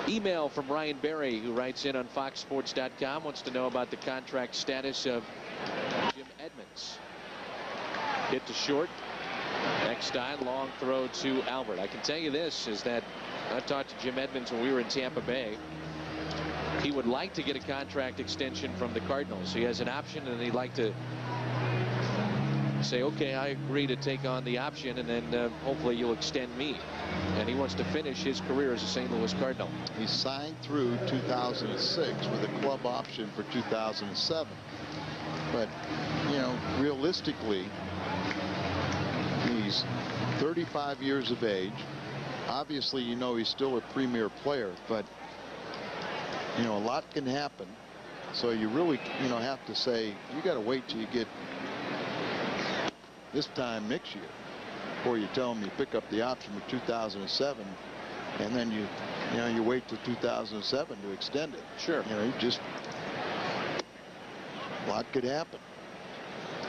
Email from Ryan Berry, who writes in on FoxSports.com, wants to know about the contract status of Jim Edmonds. Hit to short. Eckstein, long throw to Albert. I can tell you this, is that I talked to Jim Edmonds when we were in Tampa Bay. He would like to get a contract extension from the Cardinals. He has an option, and he'd like to say, okay, I agree to take on the option, and then hopefully you'll extend me. And he wants to finish his career as a St. Louis Cardinal. He signed through 2006 with a club option for 2007. But, you know, realistically, he's 35 years of age. Obviously, you know, he's still a premier player, but, you know, a lot can happen. So you really, you know, have to say, you got to wait till you get this time next year before you tell him you pick up the option for 2007, and then you wait till 2007 to extend it. Sure. You know, just a lot could happen.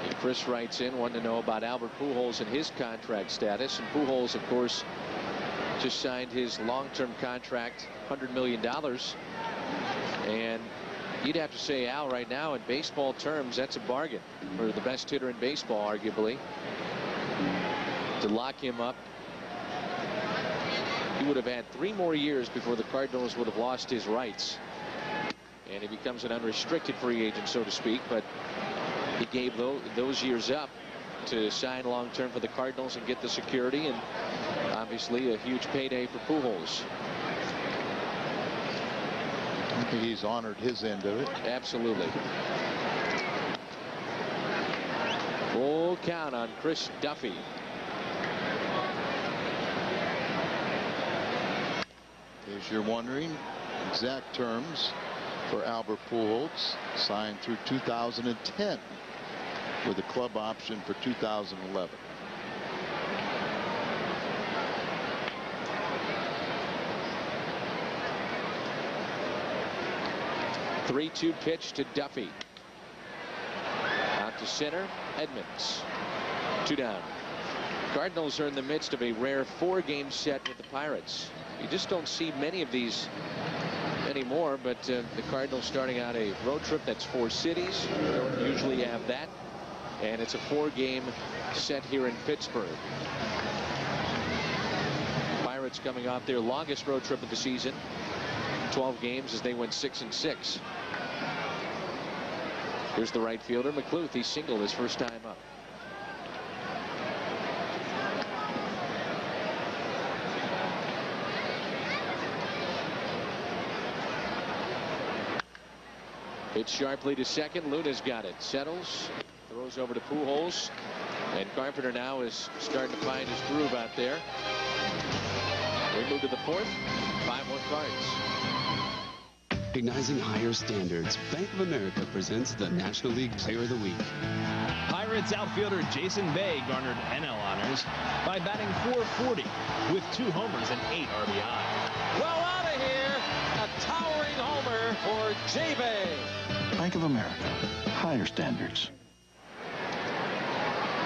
And Chris writes in, wanting to know about Albert Pujols and his contract status. And Pujols, of course, just signed his long-term contract, $100 million. And you'd have to say, Al, right now, in baseball terms, that's a bargain for the best hitter in baseball, arguably. To lock him up, he would have had 3 more years before the Cardinals would have lost his rights. And he becomes an unrestricted free agent, so to speak. But he gave those years up to sign long-term for the Cardinals and get the security, and obviously a huge payday for Pujols. I think he's honored his end of it. Absolutely. Full count on Chris Duffy. As you're wondering, exact terms for Albert Pujols, signed through 2010 with a club option for 2011. The 3-2 pitch to Duffy. Out to center, Edmonds. 2 down. Cardinals are in the midst of a rare 4-game set with the Pirates. You just don't see many of these anymore, but the Cardinals starting out a road trip that's 4 cities. They don't usually have that. And it's a 4-game set here in Pittsburgh. Pirates coming off their longest road trip of the season, 12 games, as they went 6-6. Here's the right fielder, McCluth. He singled his first time up. Hit sharply to second. Luna's got it. Settles. Throws over to Pujols. And Carpenter now is starting to find his groove out there. We move to the 4th. 5-1 Cards. Recognizing higher standards, Bank of America presents the National League Player of the Week. Pirates outfielder Jason Bay garnered NL honors by batting .440 with 2 homers and 8 RBI. Well, out of here, a towering homer for J. Bay. Bank of America, higher standards.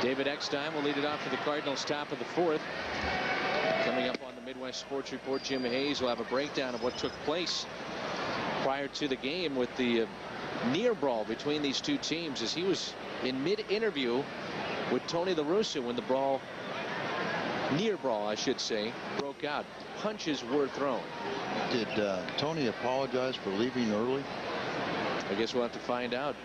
David Eckstein will lead it off for the Cardinals, top of the 4th. Coming up on the Midwest Sports Report, Jim Hayes will have a breakdown of what took place prior to the game with the near brawl between these two teams, as he was in mid-interview with Tony La Russa when the brawl, near brawl I should say, broke out. Punches were thrown. Did Tony apologize for leaving early? I guess we'll have to find out.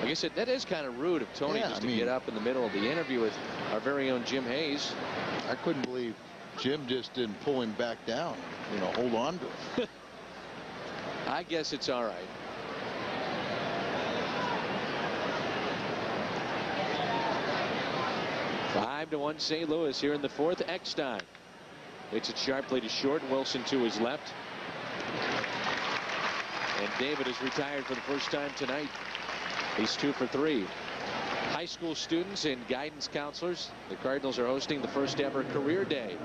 I guess that is kind of rude of Tony, just to get up in the middle of the interview with our very own Jim Hayes. I couldn't believe Jim just didn't pull him back down, you know, hold on to him. I guess it's all right. Five to 1 St. Louis here in the 4th. Eckstein Hits it sharply to short. Wilson to his left. And David is retired for the first time tonight. He's 2 for 3. High school students and guidance counselors. The Cardinals are hosting the first ever career day.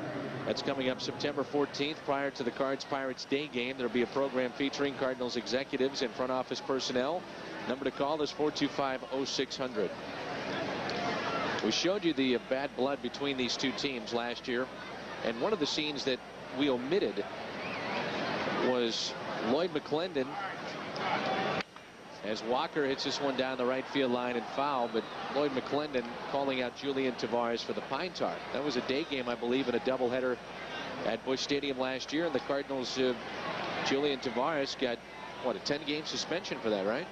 That's coming up September 14th prior to the Cards-Pirates day game. There'll be a program featuring Cardinals executives and front office personnel. Number to call is 425-0600. We showed you the bad blood between these two teams last year. And one of the scenes that we omitted was Lloyd McClendon as Walker hits this one down the right field line and foul, but Lloyd McClendon calling out Julian Tavares for the Pine Tar. That was a day game, I believe, in a doubleheader at Busch Stadium last year, and the Cardinals, Julian Tavares got, what, a 10-game suspension for that, right?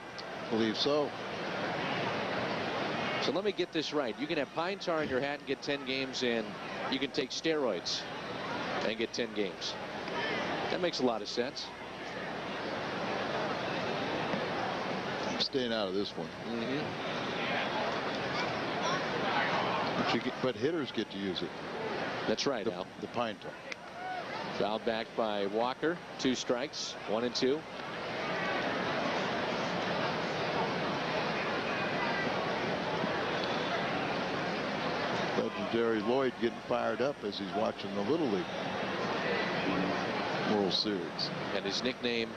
I believe so. So let me get this right. You can have Pine Tar in your hat and get 10 games, and you can take steroids and get 10 games. That makes a lot of sense. I'm staying out of this one. But hitters get to use it. That's right, Al. The Pine Tar. Fouled back by Walker. 2 strikes, 1 and 2. Legendary Lloyd getting fired up as he's watching the Little League World Series. And his nickname,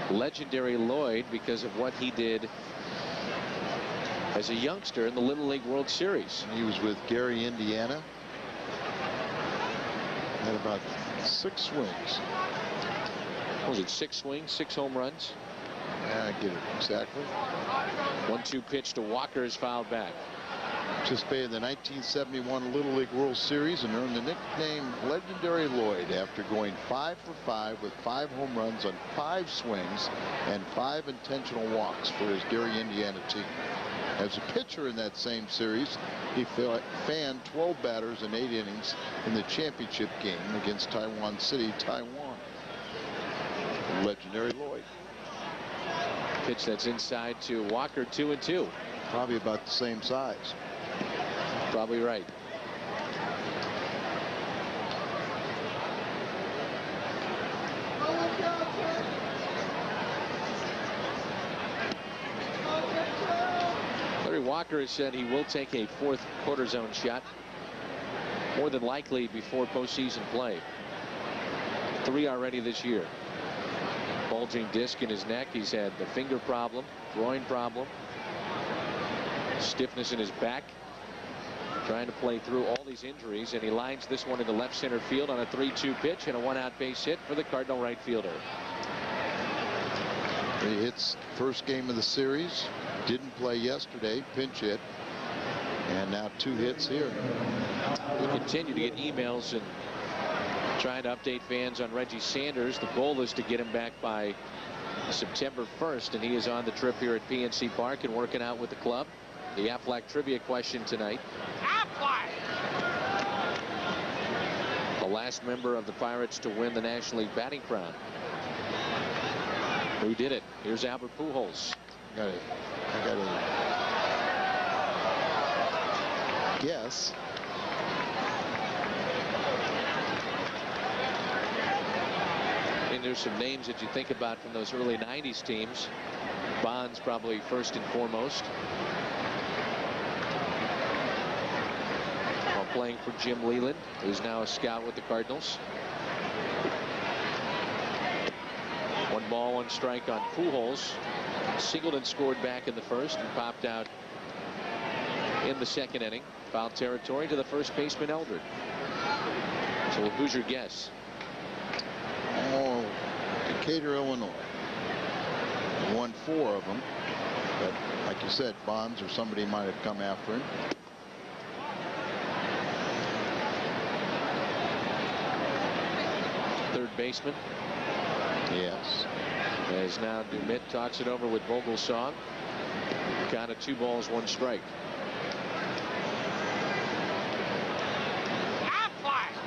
Legendary Lloyd, because of what he did as a youngster in the Little League World Series. He was with Gary, Indiana. Had about 6 swings. What was it, 6 swings, 6 home runs? Yeah, I get it exactly. 1-2 pitch to Walker is fouled back. Participated in the 1971 Little League World Series and earned the nickname Legendary Lloyd after going 5 for 5 with 5 home runs on 5 swings and 5 intentional walks for his Gary, Indiana team. As a pitcher in that same series, he fanned 12 batters in 8 innings in the championship game against Taiwan City, Taiwan. Legendary Lloyd. Pitch that's inside to Walker, 2-2. Probably about the same size. Probably right. Larry Walker has said he will take a 4th quarter zone shot, more than likely before postseason play. 3 already this year. Bulging disc in his neck. He's had the finger problem, groin problem, stiffness in his back. Trying to play through all these injuries, and he lines this one into left center field on a 3-2 pitch and a 1-out base hit for the Cardinal right fielder. He hits first game of the series. Didn't play yesterday. Pinch hit. And now 2 hits here. We continue to get emails and trying to update fans on Reggie Sanders. The goal is to get him back by September 1st, and he is on the trip here at PNC Park and working out with the club. The Aflac trivia question tonight. Aflac! The last member of the Pirates to win the National League batting crown. Who did it? Here's Albert Pujols. I gotta guess. And there's some names that you think about from those early 90s teams. Bonds probably first and foremost. While playing for Jim Leland, who's now a scout with the Cardinals. 1 ball, 1 strike on Pujols. Singleton scored back in the first and popped out in the 2nd inning. Foul territory to the first baseman Eldred. So who's your guess? Oh, Decatur, Illinois. Won 4 of them, but like you said, Bonds or somebody might have come after him. Third baseman. Yes. As now Dumit talks it over with Vogelsong. Count of 2 balls, 1 strike.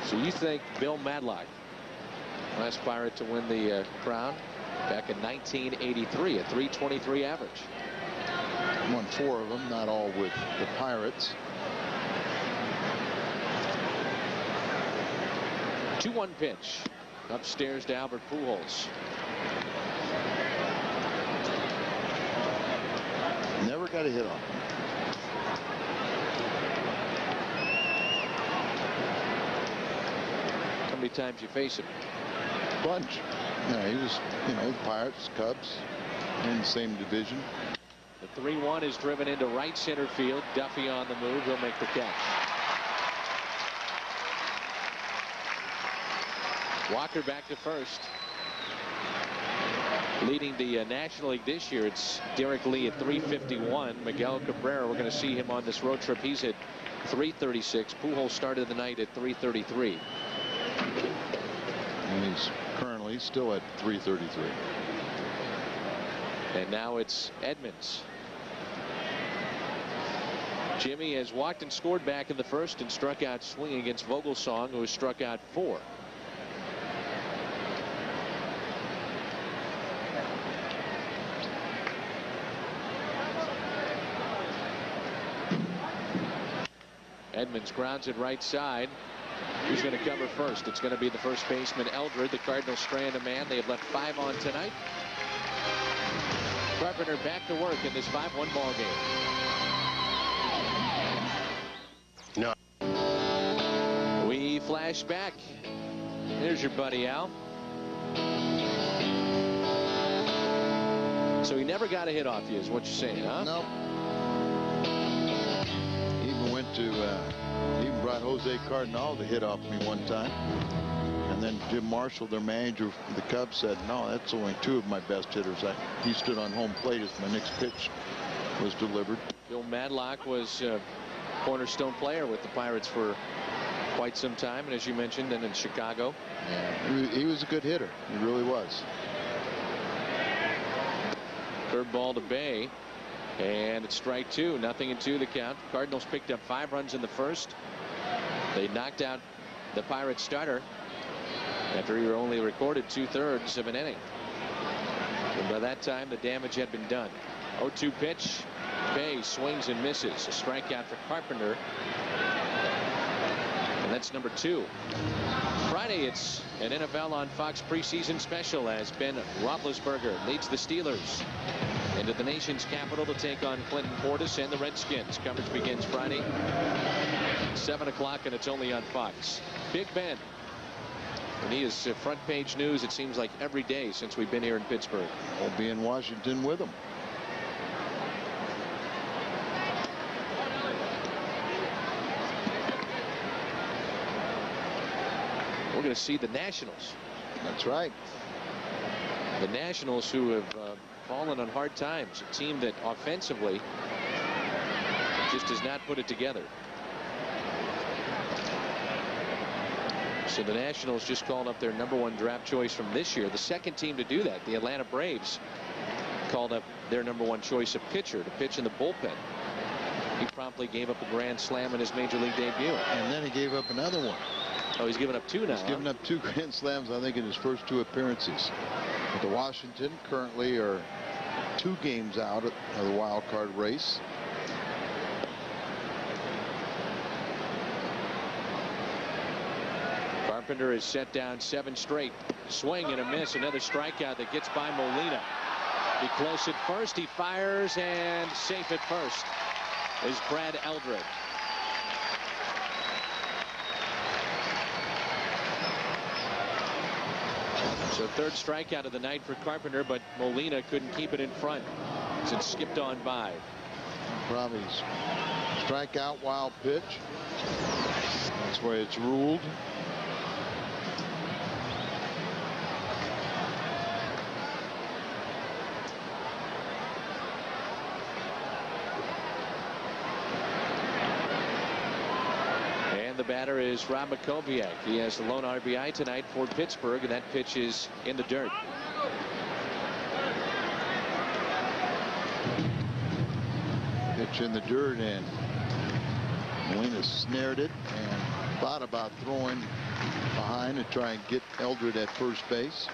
So you think Bill Madlock, last Pirate to win the crown back in 1983, a .323 average. Won 4 of them, not all with the Pirates. 2-1 pitch. Upstairs to Albert Pujols. Never got a hit on him. How many times you face him? Bunch. Yeah, he was, Pirates, Cubs, in the same division. The 3-1 is driven into right center field. Duffy on the move. He'll make the catch. Walker back to first. Leading the National League this year, it's Derek Lee at 351. Miguel Cabrera, we're going to see him on this road trip. He's at 336. Pujols started the night at 333. And he's currently still at 333. And now it's Edmonds. Jimmy has walked and scored back in the first and struck out swinging against Vogelsong, who has struck out 4. Edmonds grounds it right side. Who's going to cover first? It's going to be the first baseman, Eldred. The Cardinals strand a man. They have left 5 on tonight. Carpenter back to work in this 5-1 ball game. No. We flash back. There's your buddy Al. So he never got a hit off you, is what you're saying, huh? No. Even brought Jose Cardinal to hit off me one time. And then Jim Marshall, their manager for the Cubs, said, no, that's only 2 of my best hitters. He stood on home plate as my next pitch was delivered. Bill Madlock was a cornerstone player with the Pirates for quite some time. And as you mentioned, then in Chicago. Yeah, he was a good hitter. He really was. Curveball to Bay. And it's strike 2. 0-2 the count. Cardinals picked up 5 runs in the first. They knocked out the Pirates starter after he only recorded 2/3 of an inning. And by that time, the damage had been done. 0-2 pitch. Bay swings and misses. A strikeout for Carpenter. And that's number 2. Friday, it's an NFL on Fox preseason special as Ben Roethlisberger leads the Steelers into the nation's capital to take on Clinton Portis and the Redskins. Coverage begins Friday, 7 o'clock, and it's only on Fox. Big Ben. And he is front page news, it seems like, every day since we've been here in Pittsburgh. We'll be in Washington with him. We're going to see the Nationals. That's right. The Nationals, who have fallen on hard times, a team that offensively just does not put it together. So the Nationals just called up their #1 draft choice from this year. The second team to do that, the Atlanta Braves, called up their #1 choice of pitcher to pitch in the bullpen. He promptly gave up a grand slam in his major league debut. And then he gave up another one. Oh, he's given up 2 now. He's given up 2 grand slams, I think, in his first 2 appearances. But the Washington currently are 2 games out of the wild card race. Carpenter is set down 7 straight. Swing and a miss. Another strikeout that gets by Molina. He close at first. He fires, and safe at first is Brad Eldred. So 3rd strikeout of the night for Carpenter, but Molina couldn't keep it in front as it skipped on by. Probably strikeout, wild pitch. That's where it's ruled. The batter is Rob Makoviak. He has the lone RBI tonight for Pittsburgh, and that pitch is in the dirt. Pitch in the dirt, and Molina snared it and thought about throwing behind to try and get Eldred at first base.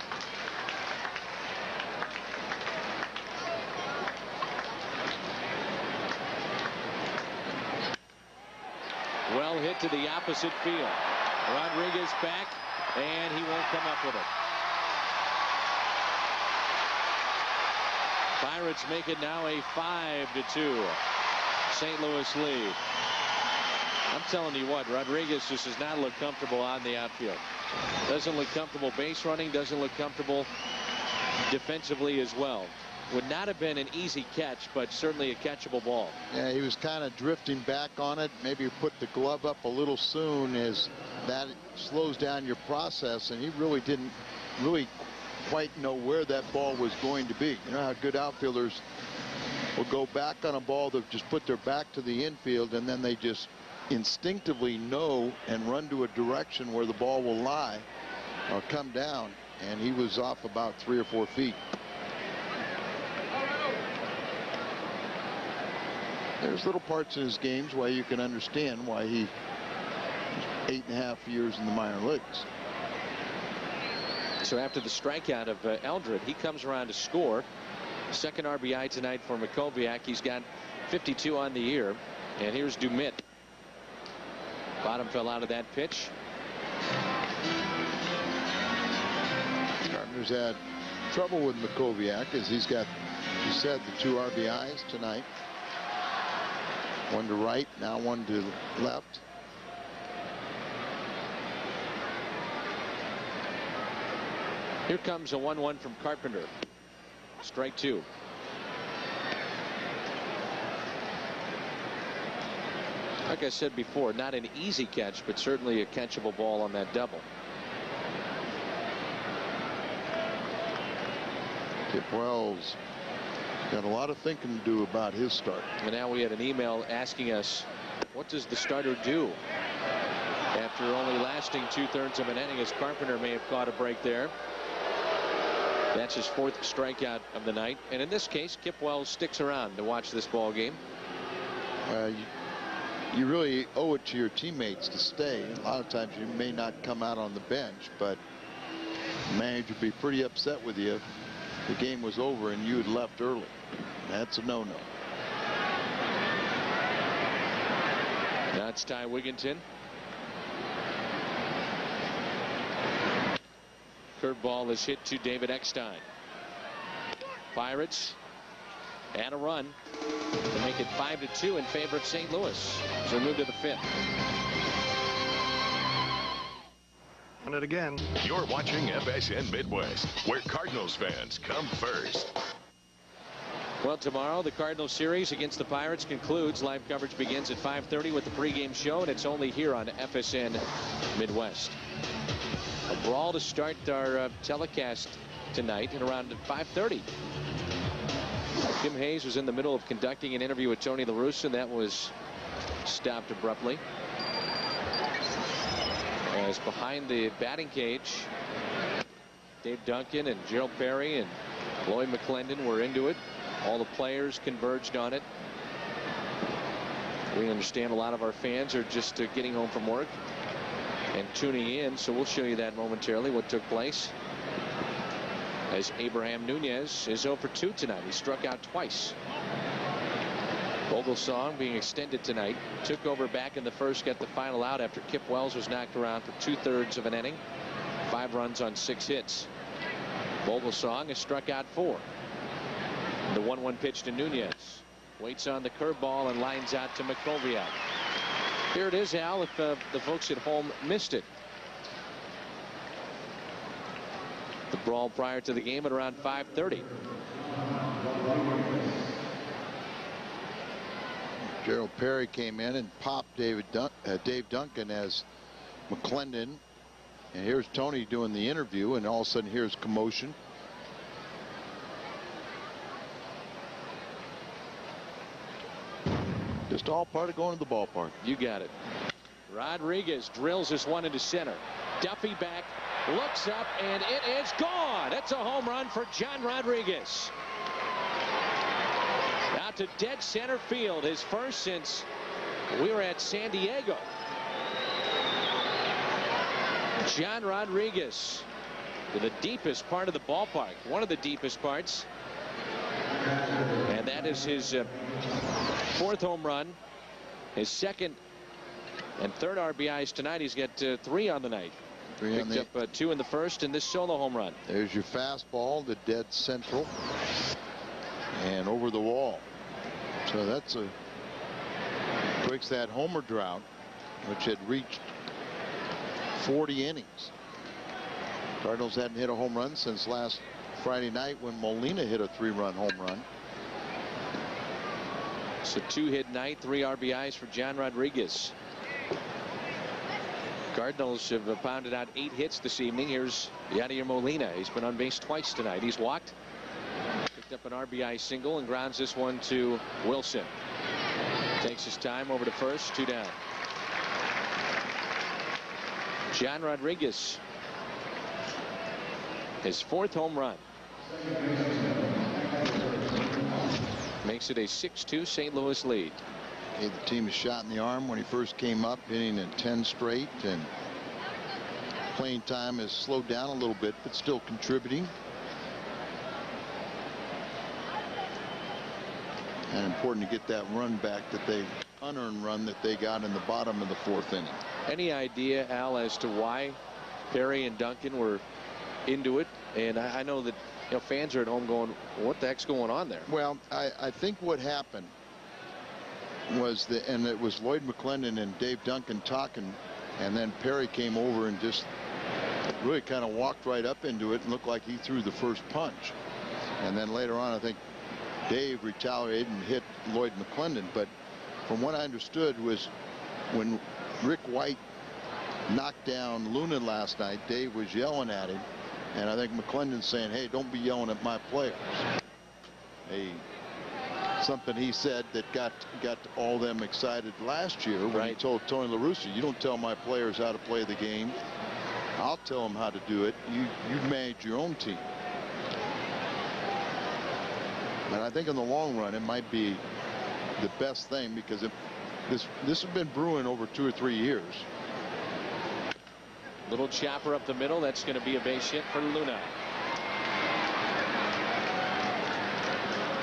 Well hit to the opposite field. Rodriguez back, and he won't come up with it. Pirates make it now a 5-2 St. Louis lead. I'm telling you what, Rodriguez just does not look comfortable on the outfield. Doesn't look comfortable base running, doesn't look comfortable defensively as well. Would not have been an easy catch, but certainly a catchable ball. Yeah, he was kind of drifting back on it. Maybe put the glove up a little soon, as that slows down your process, and he really didn't quite know where that ball was going to be. You know how good outfielders will go back on a ball, that just put their back to the infield, and then they just instinctively know and run to a direction where the ball will lie or come down, and he was off about 3 or 4 feet. There's little parts in his games why you can understand why he 8.5 years in the minor leagues. So after the strikeout of Eldred, he comes around to score. Second RBI tonight for Makoviak. He's got 52 on the year. And here's Dumit. Bottom fell out of that pitch. Carpenter's had trouble with Makoviak, as he's got, you said, the 2 RBIs tonight. One to right, now one to left. Here comes a 1-1 from Carpenter. Strike 2. Like I said before, not an easy catch, but certainly a catchable ball on that double. Kip Wells got a lot of thinking to do about his start. And now we had an email asking us, what does the starter do after only lasting 2/3 of an inning, as Carpenter may have caught a break there. That's his 4th strikeout of the night. And in this case, Kip Wells sticks around to watch this ball game. You really owe it to your teammates to stay. A lot of times you may not come out on the bench, but the manager would be pretty upset with you if the game was over and you had left early. That's a no-no. Now it's Ty Wigginton. Curveball is hit to David Eckstein. Pirates and a run to make it 5-2 in favor of St. Louis. So move to the 5th. And it again. You're watching FSN Midwest, where Cardinals fans come first. Well, tomorrow the Cardinals series against the Pirates concludes. Live coverage begins at 5:30 with the pregame show, and it's only here on FSN Midwest. A brawl to start our telecast tonight at around 5:30. Jim Hayes was in the middle of conducting an interview with Tony La Russa, and that was stopped abruptly. As behind the batting cage, Dave Duncan and Gerald Perry and Lloyd McClendon were into it. All the players converged on it. We understand a lot of our fans are just getting home from work and tuning in, so we'll show you that momentarily, what took place. As Abraham Nunez is 0 for 2 tonight. He struck out twice. Vogelsong being extended tonight. Took over back in the first, got the final out after Kip Wells was knocked around for 2/3 of an inning. 5 runs on 6 hits. Vogelsong has struck out 4. The 1-1 pitch to Nunez. Waits on the curveball and lines out to Makoviak. Here it is, Al, if the folks at home missed it. The brawl prior to the game at around 5:30. Gerald Perry came in and popped Dave Duncan as McClendon. And here's Tony doing the interview, and all of a sudden here's commotion. Just all part of going to the ballpark. You got it. Rodriguez drills this one into center. Duffy back, looks up, and it is gone. It's a home run for John Rodriguez. Out to dead center field, his first since we were at San Diego. John Rodriguez to the deepest part of the ballpark, one of the deepest parts. And that is his 4th home run, his 2nd and 3rd RBIs tonight. He's got 3 on the night. Picked up 2 in the first in this solo home run. There's your fastball, the dead central, and over the wall. So that's breaks that homer drought, which had reached 40 innings. Cardinals hadn't hit a home run since last Friday night when Molina hit a 3-run home run. So 2-hit night, 3 RBIs for John Rodriguez. Cardinals have pounded out 8 hits this evening. Here's Yadier Molina. He's been on base twice tonight. He's walked, picked up an RBI single, and grounds this one to Wilson. Takes his time over to first, 2 down. John Rodriguez, his 4th home run. Makes it a 6-2 St. Louis lead. Gave the team a shot in the arm when he first came up, hitting in 10 straight, and playing time has slowed down a little bit, but still contributing. And important to get that run back, that they unearned run that they got in the bottom of the 4th inning. Any idea, Al, as to why Perry and Duncan were into it? And I know that fans are at home going, what the heck's going on there? Well, I think what happened was and it was Lloyd McClendon and Dave Duncan talking, and then Perry came over and just really kind of walked right up into it and looked like he threw the first punch. And then later on, I think Dave retaliated and hit Lloyd McClendon. But from what I understood was when Rick White knocked down Lunan last night, Dave was yelling at him, and I think McClendon's saying, hey, don't be yelling at my players. Something he said that got all them excited last year when he told Tony La Russa, you don't tell my players how to play the game. I'll tell them how to do it. You manage your own team. And I think in the long run, it might be the best thing, because this has been brewing over 2 or 3 years. Little chopper up the middle. That's going to be a base hit for Luna.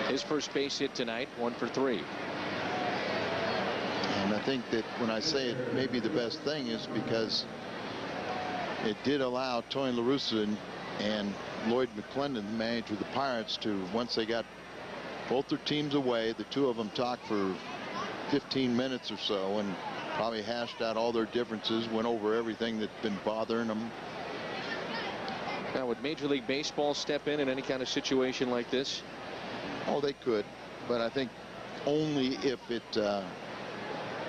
His first base hit tonight, 1 for 3. And I think that when I say it may be the best thing is because it did allow Tony La Russa and Lloyd McClendon, the manager of the Pirates, to, once they got both their teams away, the 2 of them talked for 15 minutes or so and probably hashed out all their differences, went over everything that's been bothering them. Now, would Major League Baseball step in any kind of situation like this? Oh, they could, but I think only if it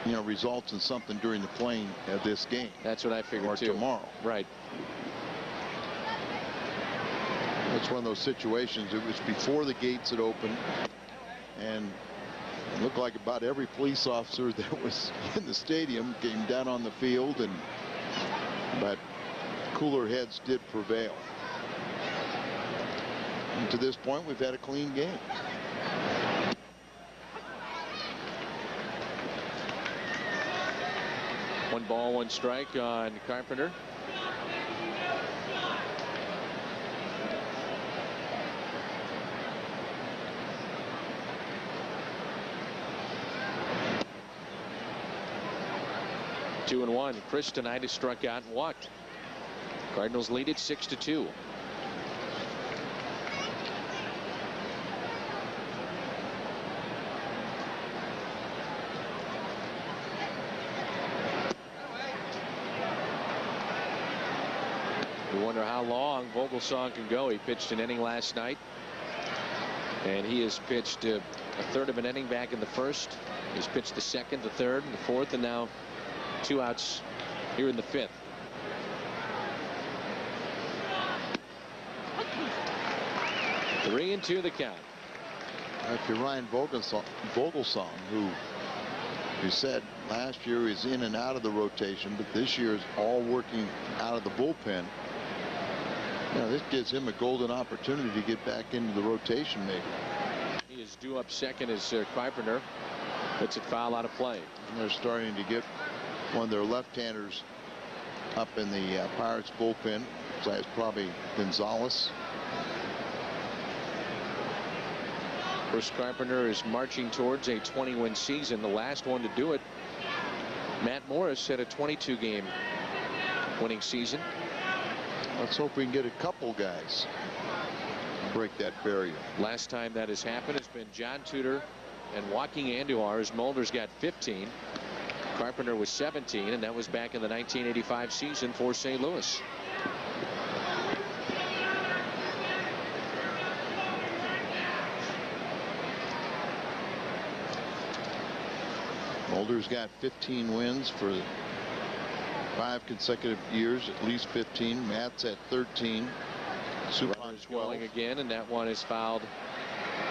results in something during the playing of this game. That's what I figured, or too. Tomorrow. Right. It's one of those situations. It was before the gates had opened, and it looked like about every police officer that was in the stadium came down on the field, but cooler heads did prevail. And to this point, we've had a clean game. One ball, 1 strike on Carpenter. Two and 1. Chris tonight has struck out and walked. Cardinals lead it 6-2. You wonder how long Vogelsong can go. He pitched an inning last night, and he has pitched a third of an inning back in the first. He's pitched the second, the third, and the fourth, and now 2 outs here in the 5th. Three and 2 the count. After Ryan Vogelsong, who said last year he's in and out of the rotation, but this year is all working out of the bullpen. This gives him a golden opportunity to get back into the rotation, maybe. He is due up second as Carpenter lets it foul out of play. And they're starting to get one of their left-handers up in the Pirates bullpen. So it's probably Gonzalez. Chris Carpenter is marching towards a 20-win season, the last one to do it. Matt Morris had a 22-game winning season. Let's hope we can get a couple guys break that barrier. Last time that has happened has been John Tudor and Joaquin Andujar. Mulder's got 15. Carpenter was 17, and that was back in the 1985 season for St. Louis. Mulder's got 15 wins for 5 consecutive years, at least 15. Matt's at 13. Runners going again, and that one is fouled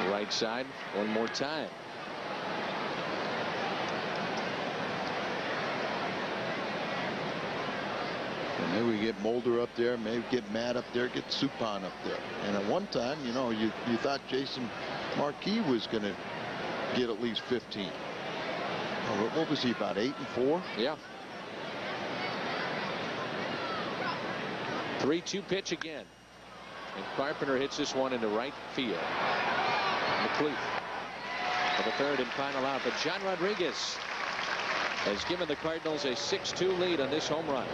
right side one more time. And maybe we get Mulder up there, maybe get Matt up there, get Suppan up there. And at one time, you know, you thought Jason Marquis was going to get at least 15. What was he, about 8 and 4? Yeah. 3-2 pitch again. And Carpenter hits this one into right field. McLeod for the third and final out. But John Rodriguez has given the Cardinals a 6-2 lead on this home run.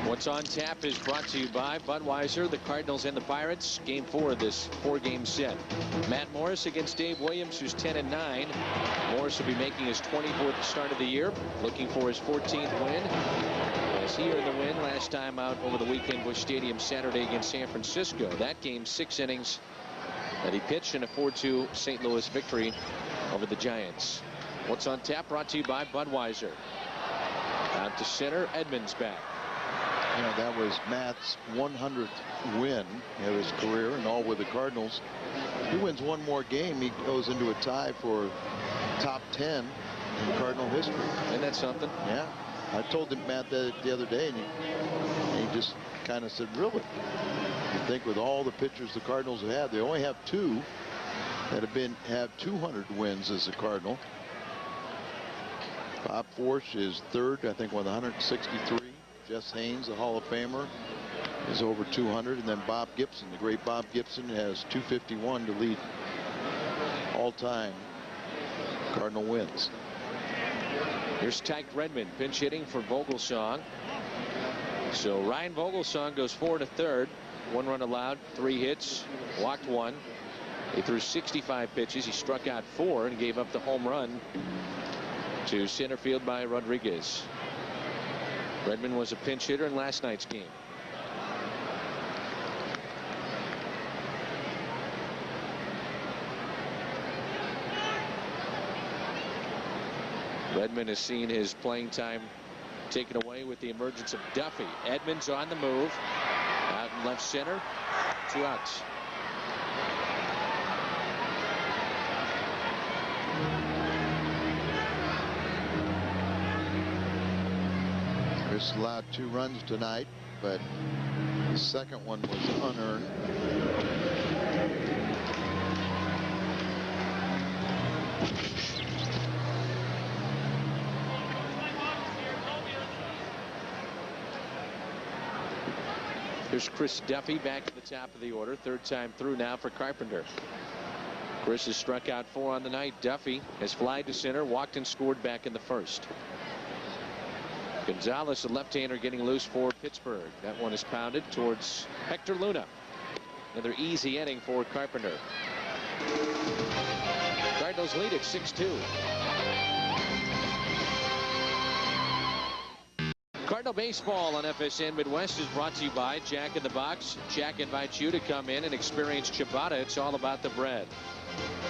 What's on tap is brought to you by Budweiser, the Cardinals, and the Pirates. Game 4 of this 4-game set. Matt Morris against Dave Williams, who's 10-9. Morris will be making his 24th start of the year, looking for his 14th win. As he earned the win last time out over the weekend, Busch Stadium Saturday against San Francisco. That game, 6 innings that he pitched in a 4-2 St. Louis victory over the Giants. What's on tap brought to you by Budweiser. Out to center, Edmonds back. You know, that was Matt's 100th win of his career, and all with the Cardinals. If he wins one more game, he goes into a tie for top 10 in Cardinal history. Isn't that something? Yeah. I told him Matt that the other day, and he just kind of said, really? You think with all the pitchers the Cardinals have had, they only have 2 that have 200 wins as a Cardinal. Bob Forsch is 3rd, I think, with 163. Jess Haynes, the Hall of Famer, is over 200, and then Bob Gibson, the great Bob Gibson, has 251 to lead all-time Cardinal wins. Here's Tyke Redmond pinch hitting for Vogelsong. So Ryan Vogelsong goes 4 to 3rd. 1 run allowed, 3 hits, walked 1. He threw 65 pitches. He struck out 4 and gave up the home run to center field by Rodriguez. Redmond was a pinch hitter in last night's game. Redmond has seen his playing time taken away with the emergence of Duffy. Edmonds on the move. Out in left center. 2 outs. Chris allowed 2 runs tonight, but the second one was unearned. Here's Chris Duffy back at the top of the order. 3rd time through now for Carpenter. Chris has struck out 4 on the night. Duffy has flied to center, walked and scored back in the 1st. Gonzalez, a left-hander, getting loose for Pittsburgh. That one is pounded towards Hector Luna. Another easy inning for Carpenter. Cardinals lead at 6-2. Cardinal baseball on FSN Midwest is brought to you by Jack in the Box. Jack invites you to come in and experience ciabatta. It's all about the bread.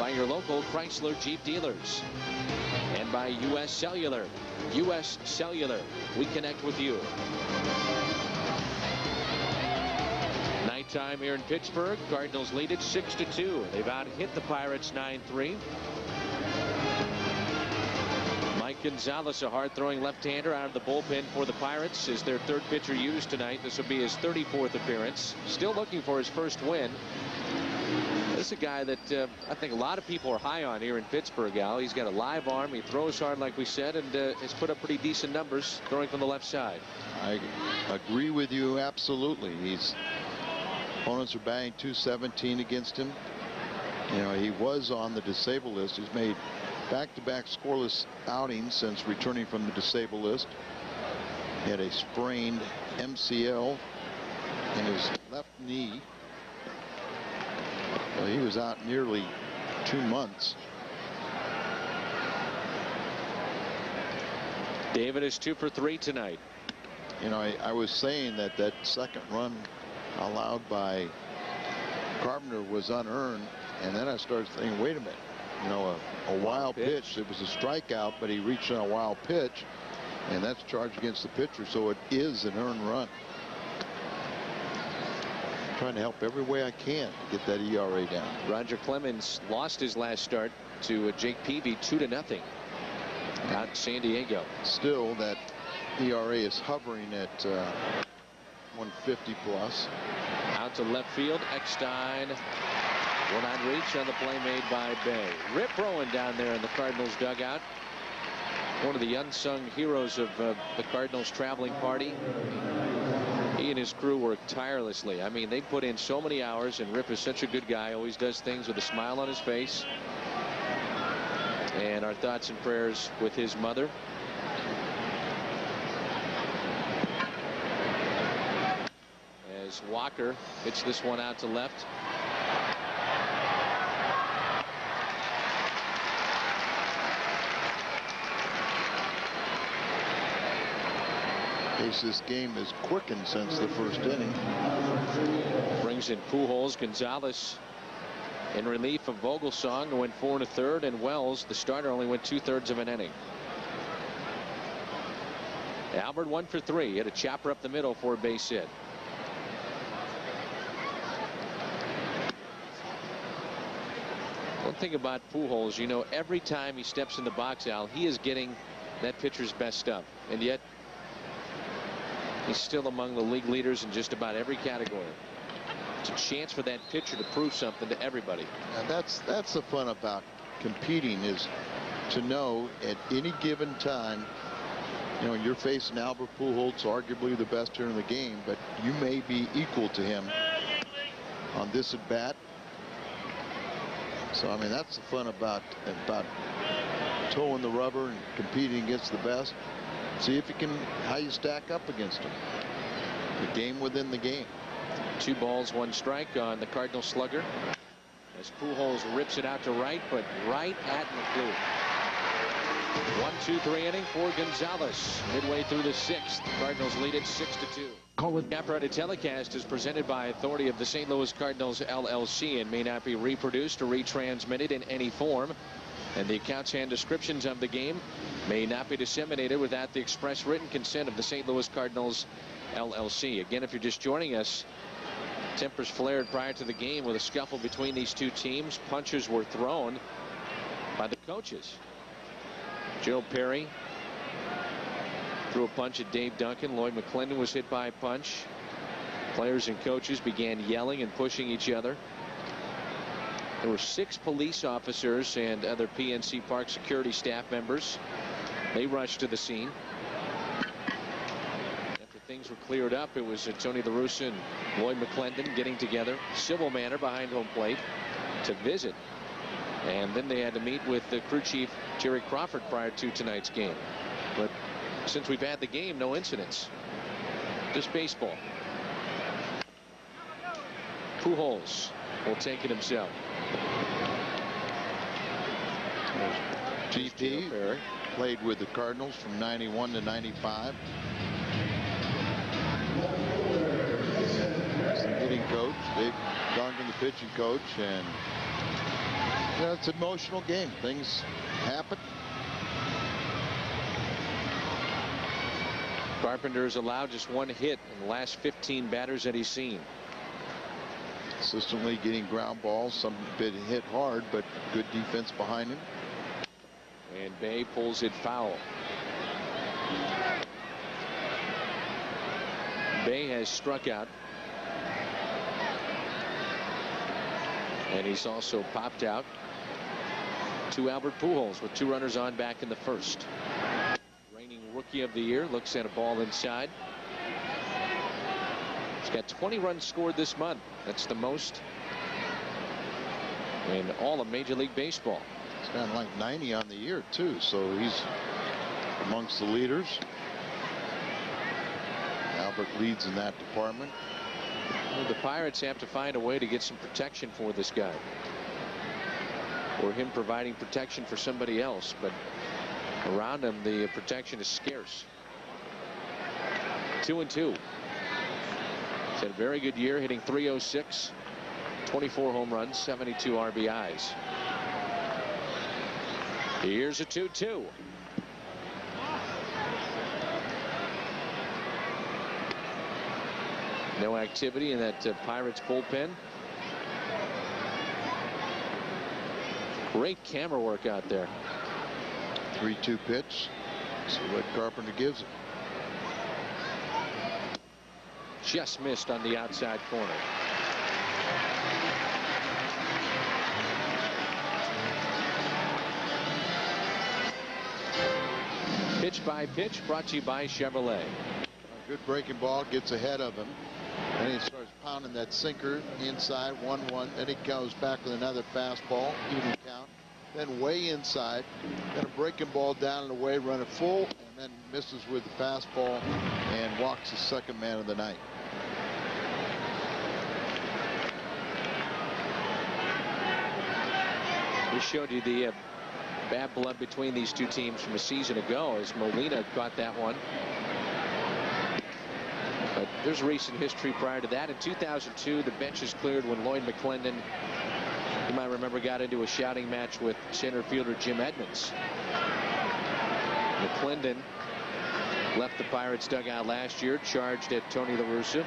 By your local Chrysler Jeep dealers. And by U.S. Cellular. U.S. Cellular. We connect with you. Nighttime here in Pittsburgh. Cardinals lead it 6-2. They've out-hit the Pirates 9-3. Mike Gonzalez, a hard-throwing left-hander out of the bullpen for the Pirates, is their 3rd pitcher used tonight. This will be his 34th appearance. Still looking for his 1st win. This is a guy that I think a lot of people are high on here in Pittsburgh, Al. He's got a live arm. He throws hard, like we said, and has put up pretty decent numbers throwing from the left side. I agree with you absolutely. Opponents are batting .217 against him. You know, he was on the disabled list. He's made back-to-back scoreless outings since returning from the disabled list. He had a sprained MCL in his left knee. Well, he was out nearly 2 months. David is 2 for 3 tonight. You know, I was saying that second run allowed by Carpenter was unearned, and then I started thinking, wait a minute, you know, a wild pitch. It was a strikeout, but he reached on a wild pitch, and that's charged against the pitcher, so it is an earned run. Trying to help every way I can to get that ERA down. Roger Clemens lost his last start to Jake Peavy 2-0 out in San Diego. Still, that ERA is hovering at 150 plus. Out to left field. Eckstein will not reach on the play made by Bay. Rip Rowan down there in the Cardinals dugout. One of the unsung heroes of the Cardinals traveling party. He and his crew work tirelessly. I mean, they put in so many hours, and Rip is such a good guy. Always does things with a smile on his face. And our thoughts and prayers with his mother. As Walker hits this one out to left. This game is quickened since the first inning. Brings in Pujols. Gonzalez in relief of Vogelsong, who went 4 1/3, and Wells, the starter, only went 2/3 of an inning. Albert 1 for 3. Hit a chopper up the middle for a base hit. One thing about Pujols, you know, every time he steps in the box, Al, he is getting that pitcher's best stuff, and yet he's still among the league leaders in just about every category. It's a chance for that pitcher to prove something to everybody. And that's the fun about competing, is to know at any given time, you know, you're facing Albert Pujols, arguably the best hitter in the game, but you may be equal to him on this at bat. So I mean, that's the fun about toeing the rubber and competing against the best. See if you can, how you stack up against them. The game within the game. 2 balls, 1 strike on the Cardinal slugger as Pujols rips it out to right, but right at McClure. 1-2-3 inning for Gonzalez. Midway through the 6th, the Cardinals lead it 6-2. Operated telecast is presented by authority of the St. Louis Cardinals LLC and may not be reproduced or retransmitted in any form. And the accounts and descriptions of the game may not be disseminated without the express written consent of the St. Louis Cardinals LLC. Again, if you're just joining us, tempers flared prior to the game with a scuffle between these two teams. Punches were thrown by the coaches. Joe Perry threw a punch at Dave Duncan. Lloyd McClendon was hit by a punch. Players and coaches began yelling and pushing each other. There were 6 police officers and other PNC Park security staff members. They rushed to the scene. After things were cleared up, it was Tony La Russa and Lloyd McClendon getting together, civil manner, behind home plate to visit. And then they had to meet with the crew chief, Jerry Crawford, prior to tonight's game. But since we've had the game, no incidents. Just baseball. Pujols will take it himself. GP played with the Cardinals from 91 to 95. He's the hitting coach. They've gone to the pitching coach, and you know, it's an emotional game. Things happen. Carpenter has allowed just 1 hit in the last 15 batters that he's seen. Consistently getting ground balls, some bit hit hard, but good defense behind him. And Bay pulls it foul. Bay has struck out. And he's also popped out to Albert Pujols with 2 runners on back in the first. Reigning Rookie of the Year looks at a ball inside. He's got 20 runs scored this month. That's the most in all of Major League Baseball. He's got like 90 on the year too, so he's amongst the leaders. Albert leads in that department. Well, the Pirates have to find a way to get some protection for this guy, or him providing protection for somebody else, but around him the protection is scarce. 2-2. He's had a very good year, hitting .306, 24 home runs, 72 RBIs. Here's a 2-2. No activity in that Pirates bullpen. Great camera work out there. 3-2 pitch. See what Carpenter gives it. Just missed on the outside corner. Pitch by pitch brought to you by Chevrolet. A good breaking ball, gets ahead of him. And he starts pounding that sinker inside, 1-1. Then he goes back with another fastball, even count. Then way inside. Then a breaking ball down and away, run it full, and then misses with the fastball and walks the second man of the night. We showed you the bad blood between these two teams from a season ago as Molina caught that one. But there's recent history prior to that. In 2002, the benches cleared when Lloyd McClendon, you might remember, got into a shouting match with center fielder Jim Edmonds. McClendon left the Pirates dugout last year, charged at Tony La Russa.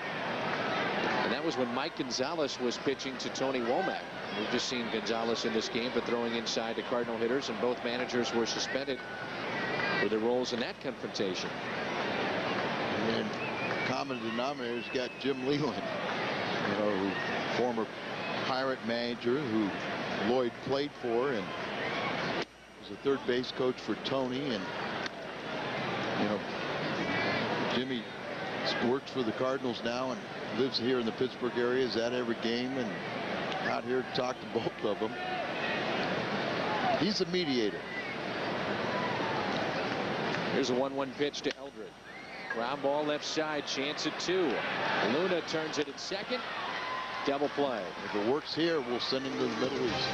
And that was when Mike Gonzalez was pitching to Tony Womack. We've just seen Gonzalez in this game for throwing inside to Cardinal hitters, and both managers were suspended for their roles in that confrontation. And common denominator's got Jim Leland, you know, former Pirate manager who Lloyd played for and was a third base coach for Tony. And you know, Jimmy works for the Cardinals now and lives here in the Pittsburgh area, is at every game and out here to talk to both of them. He's a mediator. Here's a 1-1 pitch to Eldred. Ground ball left side, chance at 2. Luna turns it at second. Double play. If it works here, we'll send him to the Middle East.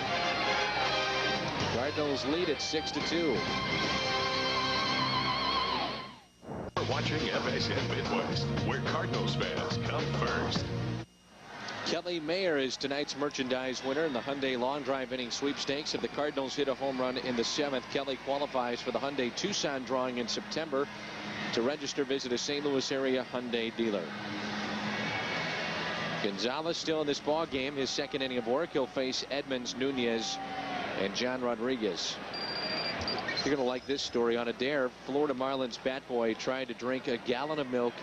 Cardinals lead at 6-2. We're watching FSN Midwest, where Cardinals fans come first. Kelly Mayer is tonight's merchandise winner in the Hyundai Long Drive Inning Sweepstakes. If the Cardinals hit a home run in the 7th, Kelly qualifies for the Hyundai Tucson drawing in September. To register, visit a St. Louis area Hyundai dealer. Gonzalez still in this ball game. His second inning of work. He'll face Edmonds, Nunez, and John Rodriguez. You're going to like this story. On a dare, Florida Marlins bat boy tried to drink a gallon of milk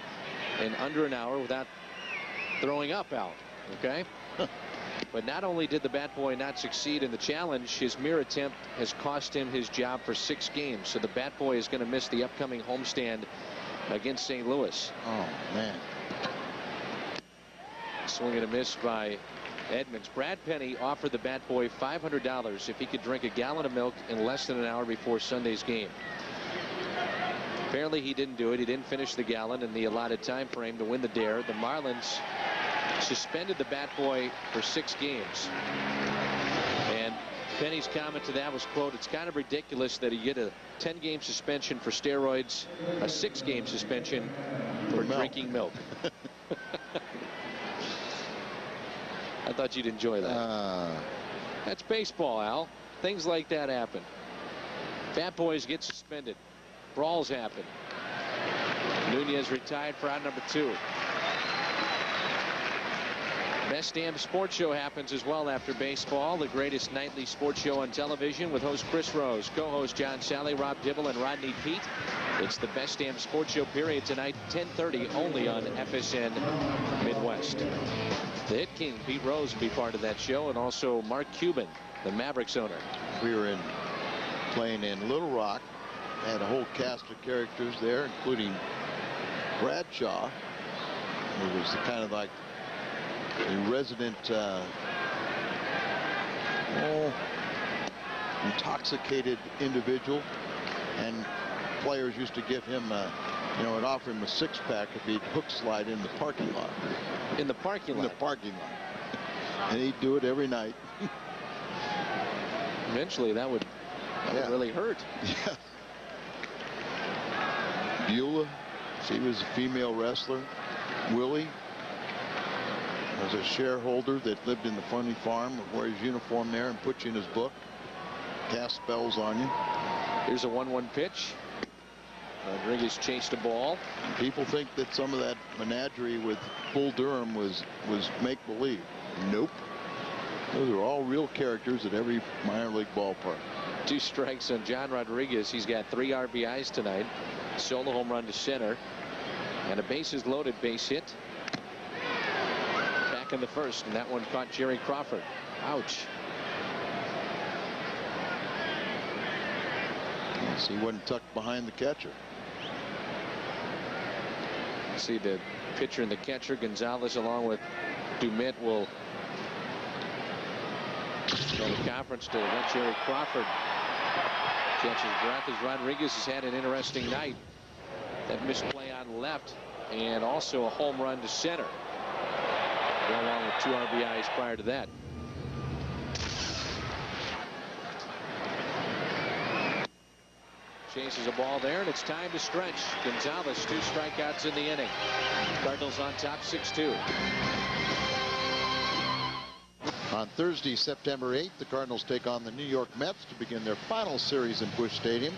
in under an hour without throwing up out. Okay. But not only did the bat boy not succeed in the challenge, his mere attempt has cost him his job for 6 games. So the bat boy is going to miss the upcoming homestand against St. Louis. Oh, man. Swing and a miss by Edmonds. Brad Penny offered the bat boy $500 if he could drink a gallon of milk in less than an hour before Sunday's game. Apparently he didn't do it. He didn't finish the gallon in the allotted time frame to win the dare. The Marlins suspended the bat boy for 6 games. And Penny's comment to that was, quote, "It's kind of ridiculous that he get a 10-game suspension for steroids, a 6-game suspension for drinking milk." I thought you'd enjoy that. That's baseball, Al. Things like that happen. Bat boys get suspended. Brawls happen. Nunez retired for out number 2. Best damn sports show happens as well after baseball. The greatest nightly sports show on television with host Chris Rose, co-host John Sally, Rob Dibble, and Rodney Peete. It's the best damn sports show period tonight, 10:30, only on FSN Midwest. The Hit King, Pete Rose, will be part of that show, and also Mark Cuban, the Mavericks owner. We were playing in Little Rock. Had a whole cast of characters there, including Bradshaw, who was the kind of like the resident intoxicated individual, and players used to give him, and offer him a six-pack if he'd hook slide in the parking lot. In the parking lot? In the parking lot. And he'd do it every night. Eventually, that would really hurt. Yeah. Beulah, she was a female wrestler. Willie was a shareholder that lived in the funny farm, would wear his uniform there and put you in his book. Cast spells on you. Here's a 1-1 pitch. Rodriguez chased a ball. People think that some of that menagerie with Bull Durham was make-believe. Nope. Those are all real characters at every minor league ballpark. 2 strikes on John Rodriguez. He's got 3 RBIs tonight. Solo home run to center. And a bases loaded base hit. Back in the first, and that one caught Jerry Crawford. Ouch. Yes, he wasn't tucked behind the catcher. See the pitcher and the catcher. Gonzalez along with Dumit will go to conference to let Jerry Crawford catch his breath, as Rodriguez has had an interesting night. That missed play on left and also a home run to center. Go along with 2 RBIs prior to that. Chases a ball there, and it's time to stretch. Gonzalez, 2 strikeouts in the inning. Cardinals on top 6-2. On Thursday, September 8th, the Cardinals take on the New York Mets to begin their final series in Busch Stadium.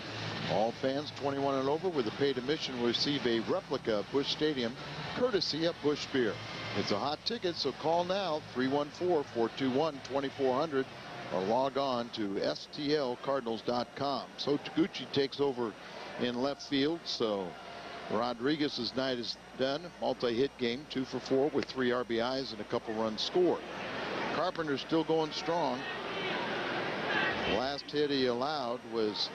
All fans 21 and over with a paid admission will receive a replica of Busch Stadium, courtesy of Busch Beer. It's a hot ticket, so call now, 314-421-2400, or log on to stlcardinals.com. So Taguchi takes over in left field, so Rodriguez's night is done. Multi-hit game, 2 for 4 with 3 RBIs and a couple runs scored. Carpenter's still going strong. The last hit he allowed was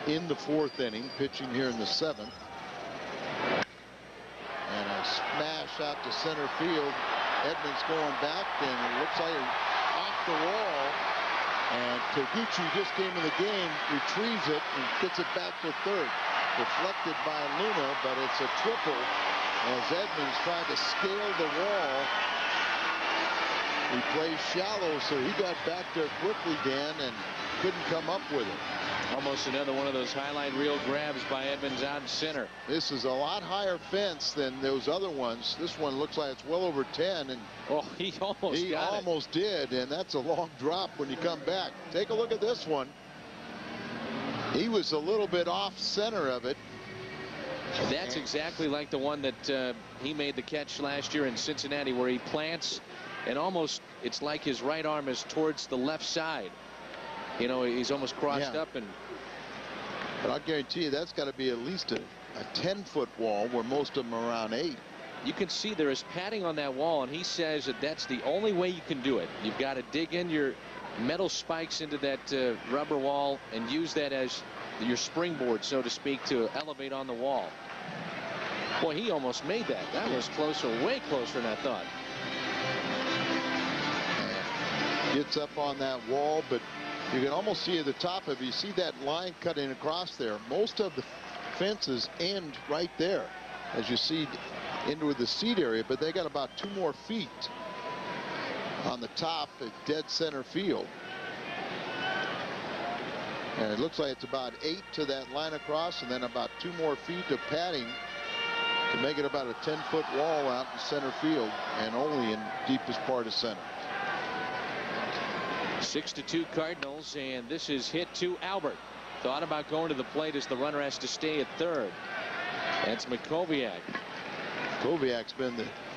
in the 4th inning, pitching here in the 7th. And a smash out to center field. Edmonds going back, and it looks like off the wall. And Taguchi just came in the game, retrieves it, and gets it back to third. Deflected by Luna, but it's a triple as Edmonds tried to scale the wall. He plays shallow, so he got back there quickly, Dan, and couldn't come up with it. Almost another one of those highlight reel grabs by Edmonds out center. This is a lot higher fence than those other ones. This one looks like it's well over 10, and he almost did, and that's a long drop when you come back. Take a look at this one. He was a little bit off center of it. That's exactly like the one that he made the catch last year in Cincinnati, where he plants and almost, it's like his right arm is towards the left side. You know, he's almost crossed up. But I'll guarantee you that's got to be at least a 10-foot wall, where most of them are around 8. You can see there is padding on that wall, and he says that that's the only way you can do it. You've got to dig in your metal spikes into that rubber wall and use that as your springboard, so to speak, to elevate on the wall. Boy, he almost made that. That was closer, way closer than I thought. Gets up on that wall, but you can almost see at the top of it. You see that line cutting across there. Most of the fences end right there, as you see into the seat area, but they got about 2 more feet on the top at dead center field. And it looks like it's about 8 to that line across, and then about 2 more feet of padding to make it about a 10-foot wall out in center field, and only in deepest part of center. 6-2 Cardinals, and this is hit to Albert. Thought about going to the plate as the runner has to stay at third. That's Makoviak. Makoviak's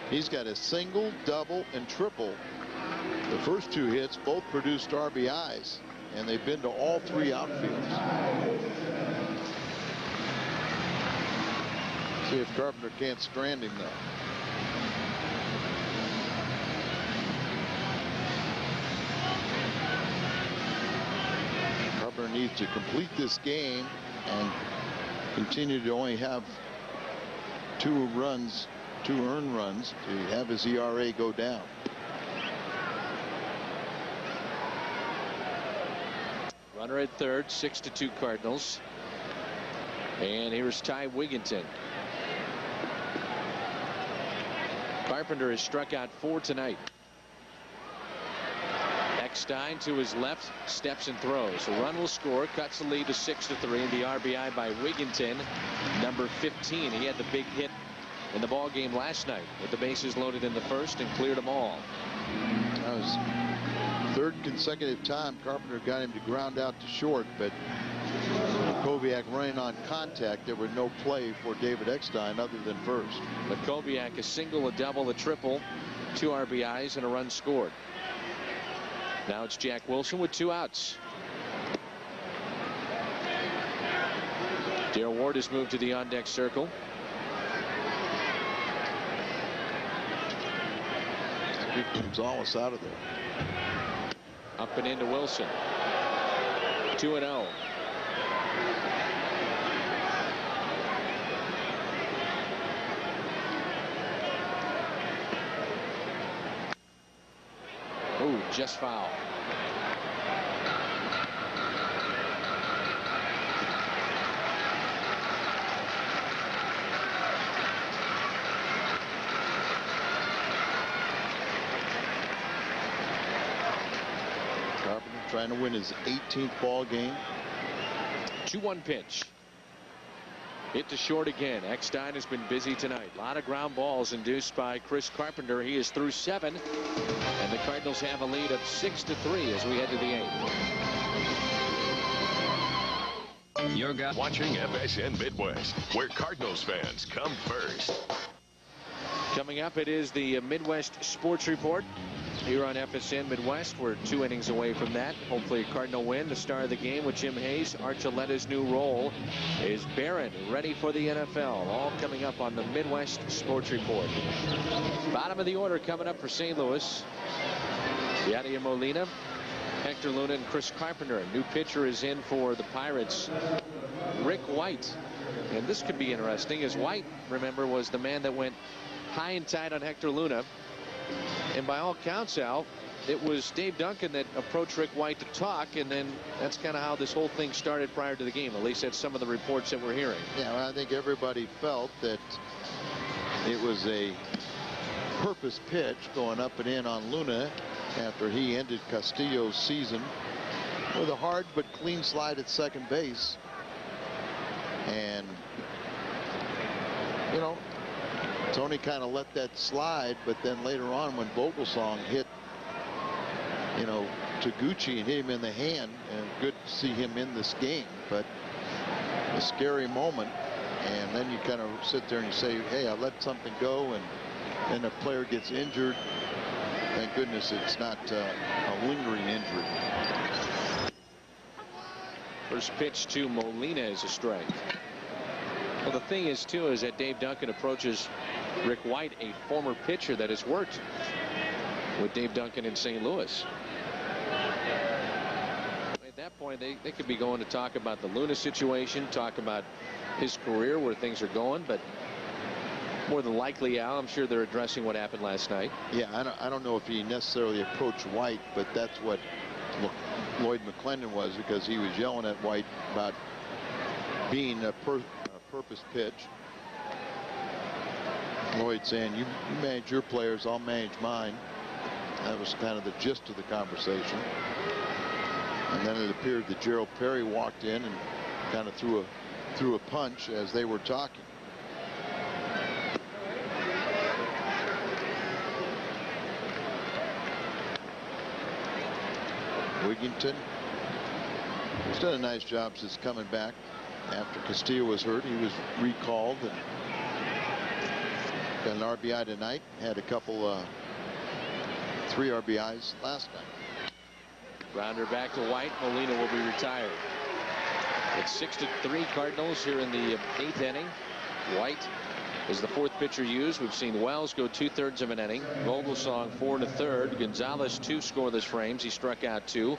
he's got a single, double, and triple. The first 2 hits both produced RBIs, and they've been to all 3 outfields. See if Carpenter can't strand him now. Carpenter needs to complete this game and continue to only have 2 runs, 2 earned runs, to have his ERA go down. Runner at third, 6-2 Cardinals. And here's Ty Wigginton. Carpenter has struck out 4 tonight. Eckstein to his left, steps and throws. A run will score, cuts the lead to 6-3, and the RBI by Wigginton, number 15. He had the big hit in the ball game last night with the bases loaded in the first and cleared them all. That was third consecutive time Carpenter got him to ground out to short, but Makoviak running on contact. There was no play for David Eckstein other than first. Makoviak a single, a double, a triple, 2 RBIs, and a run scored. Now it's Jack Wilson with 2 outs. Dale Ward has moved to the on-deck circle. Gonzalez out of there. Up and into Wilson. 2-0. Oh, just foul. Carpenter trying to win his 18th ball game. 2-1 pitch. Hit to short again. Eckstein has been busy tonight. A lot of ground balls induced by Chris Carpenter. He is through 7. And the Cardinals have a lead of 6-3 as we head to the 8th. Your guy watching FSN Midwest, where Cardinals fans come first. Coming up, it is the Midwest Sports Report here on FSN Midwest. We're 2 innings away from that. Hopefully a Cardinal win. The star of the game with Jim Hayes. Archuleta's new role is Barron, ready for the NFL. All coming up on the Midwest Sports Report. Bottom of the order coming up for St. Louis. Yadier Molina, Hector Luna, and Chris Carpenter. A new pitcher is in for the Pirates, Rick White. And this could be interesting, as White, remember, was the man that went high and tight on Hector Luna. And by all counts, Al, it was Dave Duncan that approached Rick White to talk, and then that's kind of how this whole thing started prior to the game. At least that's some of the reports that we're hearing. Yeah, well, I think everybody felt that it was a purpose pitch going up and in on Luna after he ended Castillo's season with a hard but clean slide at second base. And, you know, Tony kind of let that slide, but then later on when Vogelsong hit, you know, Taguchi and hit him in the hand, and good to see him in this game, but a scary moment. And then you kind of sit there and you say, hey, I let something go, and then a player gets injured. Thank goodness it's not a lingering injury. First pitch to Molina is a strike. Well, the thing is, too, is that Dave Duncan approaches Rick White, a former pitcher that has worked with Dave Duncan in St. Louis. At that point, they could be going to talk about the Luna situation, talk about his career, where things are going, but more than likely, Al, I'm sure they're addressing what happened last night. Yeah, I don't know if he necessarily approached White, but that's what Lloyd McClendon was, because he was yelling at White about being a purpose pitch. Lloyd saying, you manage your players, I'll manage mine. That was kind of the gist of the conversation. And then it appeared that Gerald Perry walked in and kind of threw a punch as they were talking. Wigginton, he's done a nice job since coming back after Castillo was hurt. He was recalled and got an RBI tonight. Had a couple 3 RBIs last night. Grounder back to White. Molina will be retired. It's 6-3 Cardinals here in the 8th inning. White is the 4th pitcher used. We've seen Wells go 2/3 of an inning. Vogelsong 4 1/3. Gonzalez 2 scoreless frames. He struck out 2.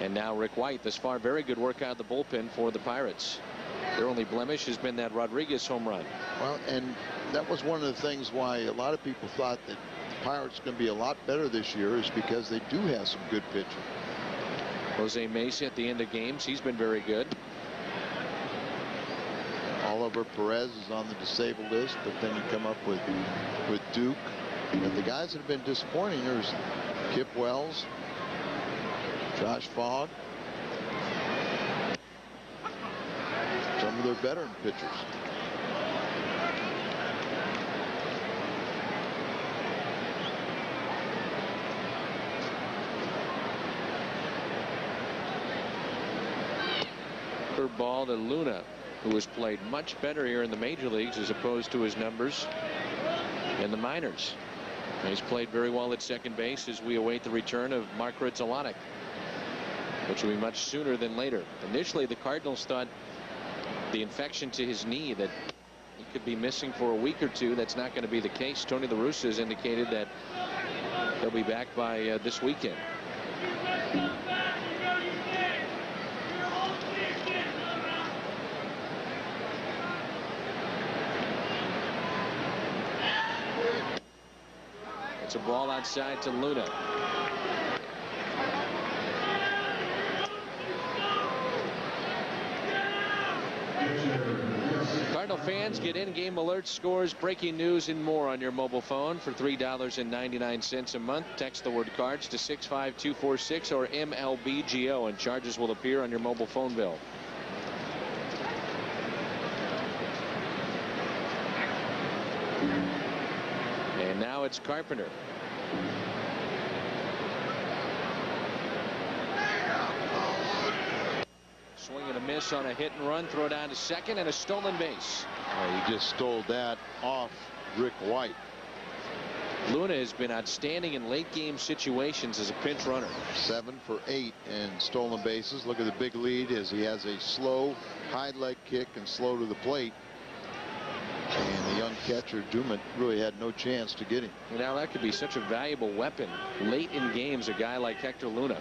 And now Rick White. This far, very good work out of the bullpen for the Pirates. Their only blemish has been that Rodriguez home run. Well, and that was one of the things why a lot of people thought that the Pirates are going to be a lot better this year, is because they do have some good pitching. Jose Mesa at the end of games, he's been very good. Oliver Perez is on the disabled list, but then you come up with Duke. But the guys that have been disappointing, there's Kip Wells, Josh Fogg, some of their veteran pitchers. Curveball to Luna, who has played much better here in the major leagues as opposed to his numbers in the minors. And he's played very well at second base as we await the return of Mark Russa, which will be much sooner than later. Initially, the Cardinals thought the infection to his knee that he could be missing for a week or two. That's not going to be the case. Tony La Russa has indicated that he'll be back by this weekend. It's a ball outside to Luna. Cardinal fans, get in-game alerts, scores, breaking news, and more on your mobile phone for $3.99 a month. Text the word cards to 65246 or MLBGO, and charges will appear on your mobile phone bill. And now it's Carpenter. Swing and a miss on a hit and run, throw down to second, and a stolen base. He just stole that off Rick White. Luna has been outstanding in late game situations as a pinch runner. 7 for 8 in stolen bases. Look at the big lead as he has a slow high leg kick and slow to the plate. And the young catcher Dumont really had no chance to get him. Now that could be such a valuable weapon late in games, a guy like Hector Luna.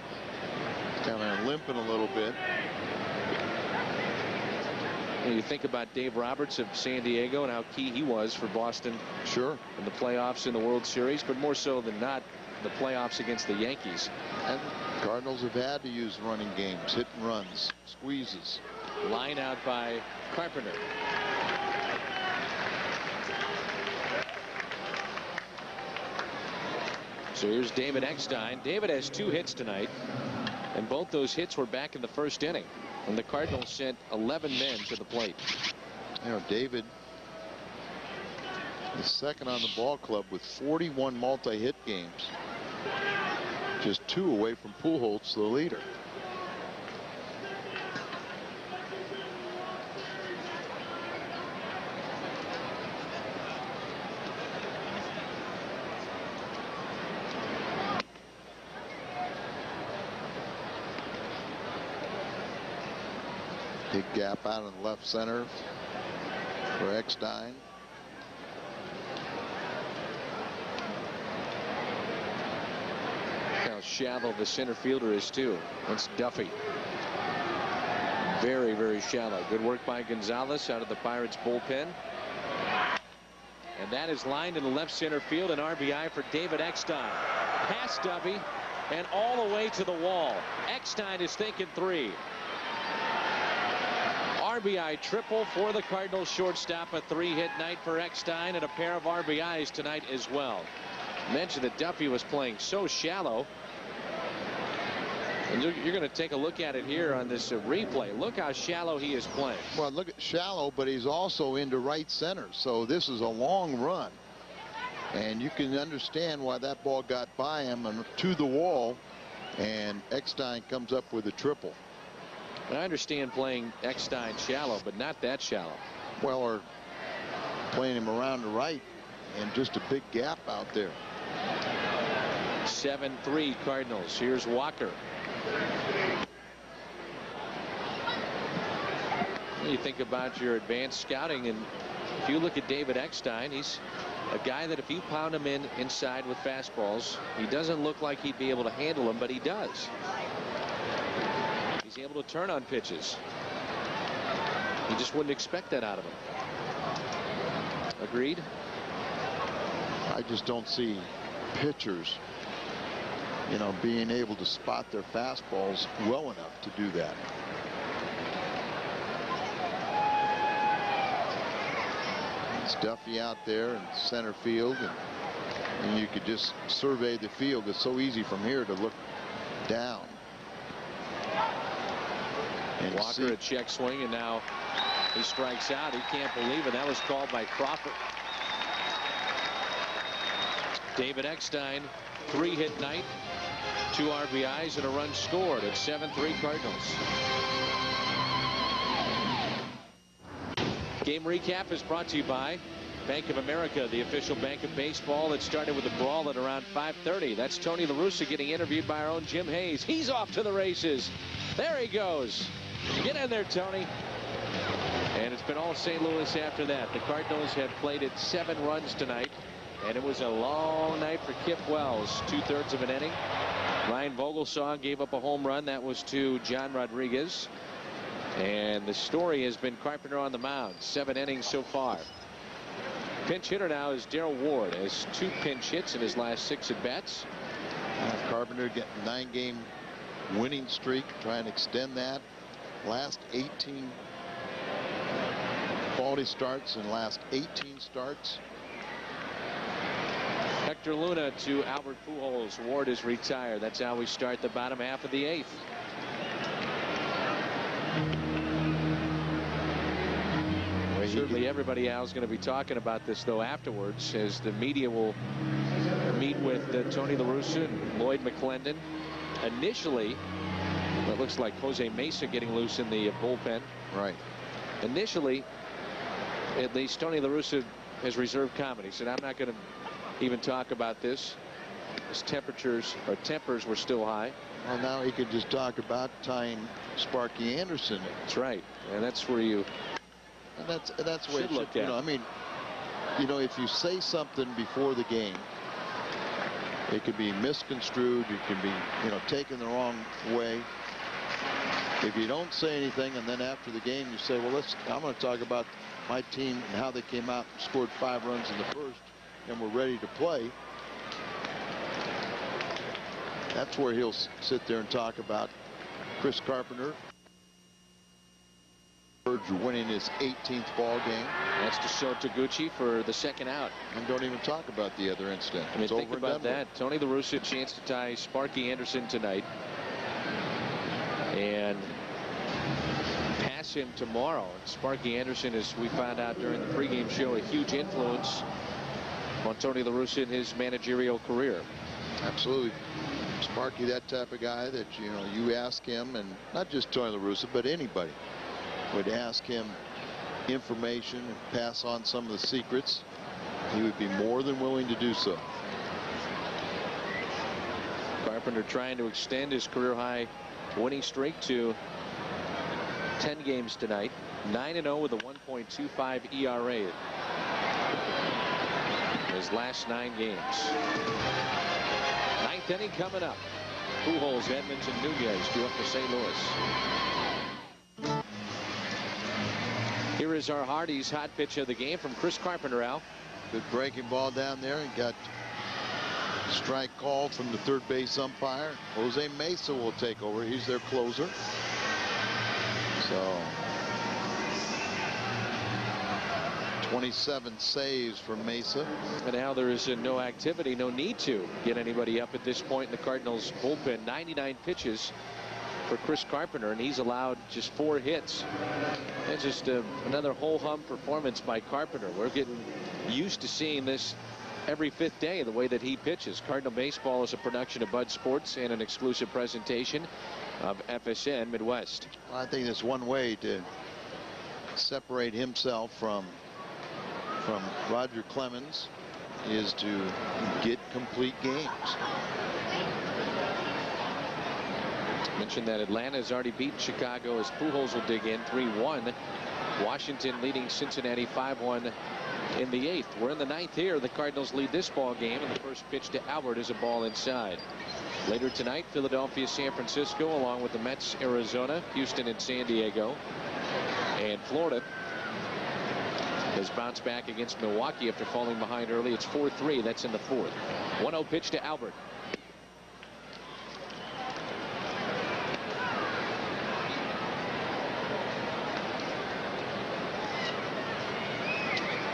Kind of limping a little bit. You think about Dave Roberts of San Diego and how key he was for Boston. Sure. In the playoffs in the World Series, but more so than not the playoffs against the Yankees. And Cardinals have had to use running games, hit and runs, squeezes. Line out by Carpenter. So here's David Eckstein. David has 2 hits tonight, and both those hits were back in the first inning when the Cardinals sent 11 men to the plate. You know, David is second on the ball club with 41 multi-hit games. Just 2 away from Pujols, the leader. Big gap out in the left center for Eckstein. How shallow the center fielder is too. That's Duffy. Very, very shallow. Good work by Gonzalez out of the Pirates bullpen. And that is lined in the left center field, an RBI for David Eckstein. Past Duffy and all the way to the wall. Eckstein is thinking 3. RBI triple for the Cardinals shortstop. A 3-hit night for Eckstein and a pair of RBIs tonight as well. Mentioned that Duffy was playing so shallow. And you're going to take a look at it here on this replay. Look how shallow he is playing. Well, look at shallow, but he's also into right center. So this is a long run. And you can understand why that ball got by him and to the wall. And Eckstein comes up with a triple. I understand playing Eckstein shallow, but not that shallow. Well, or playing him around the right and just a big gap out there. 7-3 Cardinals. Here's Walker. You think about your advanced scouting, and if you look at David Eckstein, he's a guy that if you pound him inside with fastballs, he doesn't look like he'd be able to handle them, but he does. He's able to turn on pitches. You just wouldn't expect that out of him. Agreed? I just don't see pitchers you know, being able to spot their fastballs well enough to do that. It's Duffy out there in center field, and you could just survey the field. It's so easy from here to look down. And Walker a check swing, and now he strikes out. He can't believe it. That was called by Crawford. David Eckstein, 3-hit night, 2 RBIs and a run scored. It's 7-3 Cardinals. Game recap is brought to you by Bank of America, the official bank of baseball. That started with a brawl at around 5:30. That's Tony La Russa getting interviewed by our own Jim Hayes. He's off to the races. There he goes. Get in there, Tony. And it's been all St. Louis after that. The Cardinals have played at 7 runs tonight, and it was a long night for Kip Wells. 2/3 of an inning. Ryan Vogelsong gave up a home run. That was to John Rodriguez. And the story has been Carpenter on the mound. 7 innings so far. Pinch hitter now is Darrell Ward. Has 2 pinch hits in his last 6 at bats. Carpenter getting 9-game winning streak. Try and extend that. Last 18 quality starts and last 18 starts. Hector Luna to Albert Pujols. Ward is retired. That's how we start the bottom half of the 8th. Certainly everybody, Al, is going to be talking about this, though, afterwards, as the media will meet with Tony La Russa and Lloyd McClendon. Initially, well, it looks like Jose Mesa getting loose in the bullpen. Right. Initially, at least, Tony La Russa has reserved comment. He said, I'm not going to even talk about this. His tempers were still high. Well, now he could just talk about tying Sparky Anderson. That's right. And that's where you... And that's what it should, look you at. know, I mean, you know, if you say something before the game, it could be misconstrued. It can be, you know, taken the wrong way. If you don't say anything and then after the game you say, well, I'm going to talk about my team and how they came out and scored 5 runs in the first and we're ready to play. That's where he'll sit there and talk about Chris Carpenter winning his 18th ball game. That's to show Taguchi for the 2nd out. And don't even talk about the other incident. I mean, think about that. Tony La Russa, chance to tie Sparky Anderson tonight and pass him tomorrow. Sparky Anderson, as we found out during the pregame show, a huge influence on Tony La Russa in his managerial career. Absolutely. Sparky, that type of guy that, you know, you ask him, and not just Tony La Russa, but anybody would ask him information and pass on some of the secrets, he would be more than willing to do so. Carpenter trying to extend his career-high winning streak to 10 games tonight. 9-0 with a 1.25 ERA. His last 9 games. 9th inning coming up. Pujols, Edmonds, and Nunez due up for St. Louis. Here is our Hardy's hot pitch of the game from Chris Carpenter, Al. Good breaking ball down there, and got strike call from the third base umpire. Jose Mesa will take over. He's their closer. So 27 saves for Mesa. And now there is no activity, no need to get anybody up at this point in the Cardinals bullpen. 99 pitches for Chris Carpenter, and he's allowed just 4 hits. It's just another whole hum performance by Carpenter. We're getting used to seeing this every 5th day, the way that he pitches. Cardinal Baseball is a production of Bud Sports and an exclusive presentation of FSN Midwest. Well, I think that's one way to separate himself from Roger Clemens, is to get complete games. Mentioned that Atlanta has already beaten Chicago as Pujols will dig in 3-1. Washington leading Cincinnati 5-1 in the 8th. We're in the 9th here. The Cardinals lead this ball game, and the first pitch to Albert is a ball inside. Later tonight, Philadelphia, San Francisco, along with the Mets, Arizona, Houston, and San Diego. And Florida has bounced back against Milwaukee after falling behind early. It's 4-3. That's in the 4th. 1-0 pitch to Albert.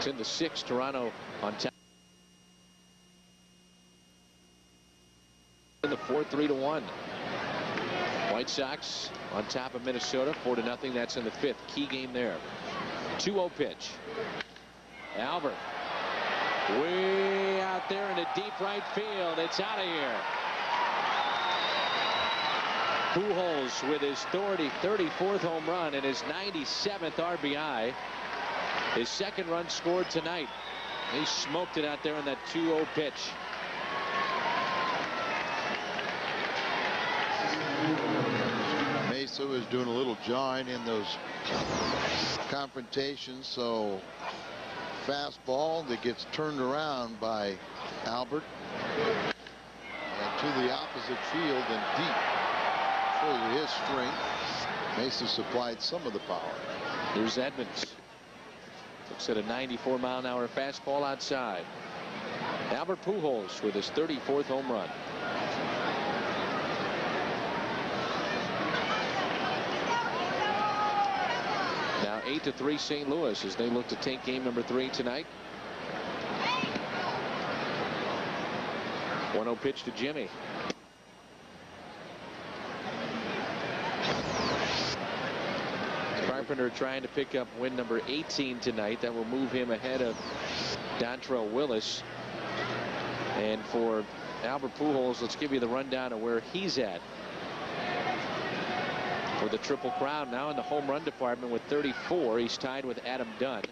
It's in the 6th. Toronto on top. In the 4th, 3-1. White Sox on top of Minnesota 4-0. That's in the 5th. Key game there. 2-0 pitch. Albert way out there in the deep right field. It's out of here. Pujols with his 34th home run and his 97th RBI. His 2nd run scored tonight. He smoked it out there in that 2-0 pitch. Mesa was doing a little jawing in those confrontations, so fastball that gets turned around by Albert and to the opposite field and deep. Shows his strength. Mesa supplied some of the power. Here's Edmonds. Looks at a 94-mile-an-hour fastball outside. Albert Pujols with his 34th home run. Now 8-3 St. Louis as they look to take game number 3 tonight. 1-0 pitch to Jimmy. Carpenter trying to pick up win number 18 tonight. That will move him ahead of Dontrell Willis. And for Albert Pujols, let's give you the rundown of where he's at. For the Triple Crown now in the home run department with 34. He's tied with Adam Dunn.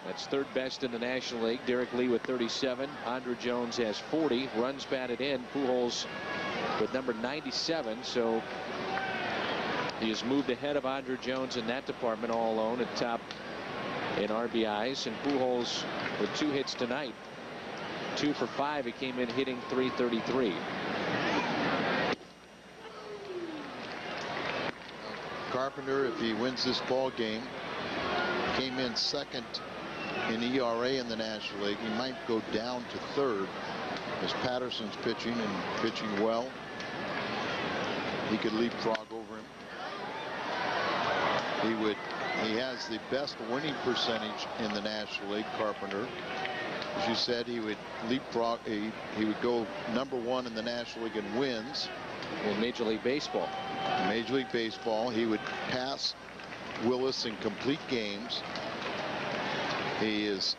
That's 3rd best in the National League. Derek Lee with 37. Andruw Jones has 40. Runs batted in. Pujols with number 97. So he has moved ahead of Andruw Jones in that department all alone at top in RBIs. And Pujols with 2 hits tonight. 2 for 5. He came in hitting .333. Carpenter, if he wins this ball game, came in 2nd in ERA in the National League. He might go down to 3rd as Patterson's pitching and pitching well. He could leapfrog over him. He has the best winning percentage in the National League, Carpenter. As you said, he would leapfrog. He would go number 1 in the National League in wins. In Major League Baseball. Major League Baseball, he would pass Willis in complete games. He is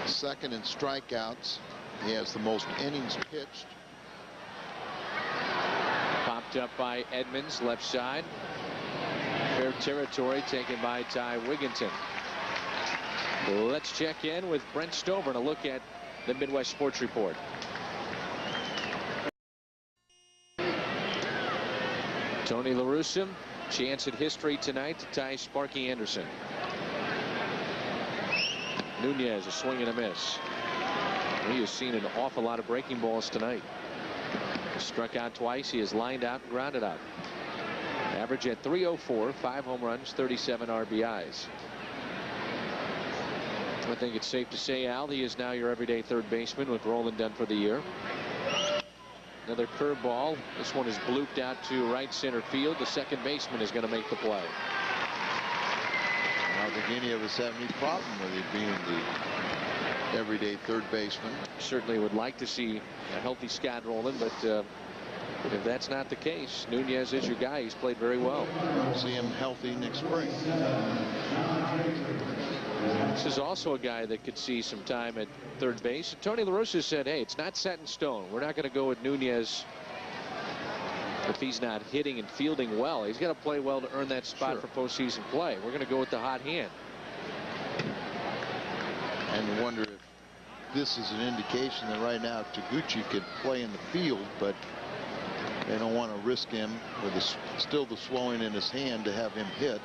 2nd in strikeouts. He has the most innings pitched. Popped up by Edmonds, left side. Fair territory taken by Ty Wigginton. Let's check in with Brent Stover and a look at the Midwest Sports Report. Tony La Russa, chance at history tonight to tie Sparky Anderson. Nunez, a swing and a miss. He has seen an awful lot of breaking balls tonight. Struck out twice. He has lined out and grounded out. Average at .304, 5 home runs, 37 RBIs. I think it's safe to say, Al, he is now your everyday 3rd baseman with Roland done for the year. Another curveball. This one is blooped out to right center field. The 2nd baseman is going to make the play. I don't think any of us have any problem with it being the everyday 3rd baseman. Certainly would like to see a healthy Scott Rowland, but if that's not the case, Nunez is your guy. He's played very well. See him healthy next spring. This is also a guy that could see some time at 3rd base. Tony La Russa said, hey, it's not set in stone. We're not going to go with Nunez if he's not hitting and fielding well. He's got to play well to earn that spot for postseason play. We're going to go with the hot hand. And wonder if this is an indication that right now Taguchi could play in the field, but they don't want to risk him with still the swelling in his hand to have him hit.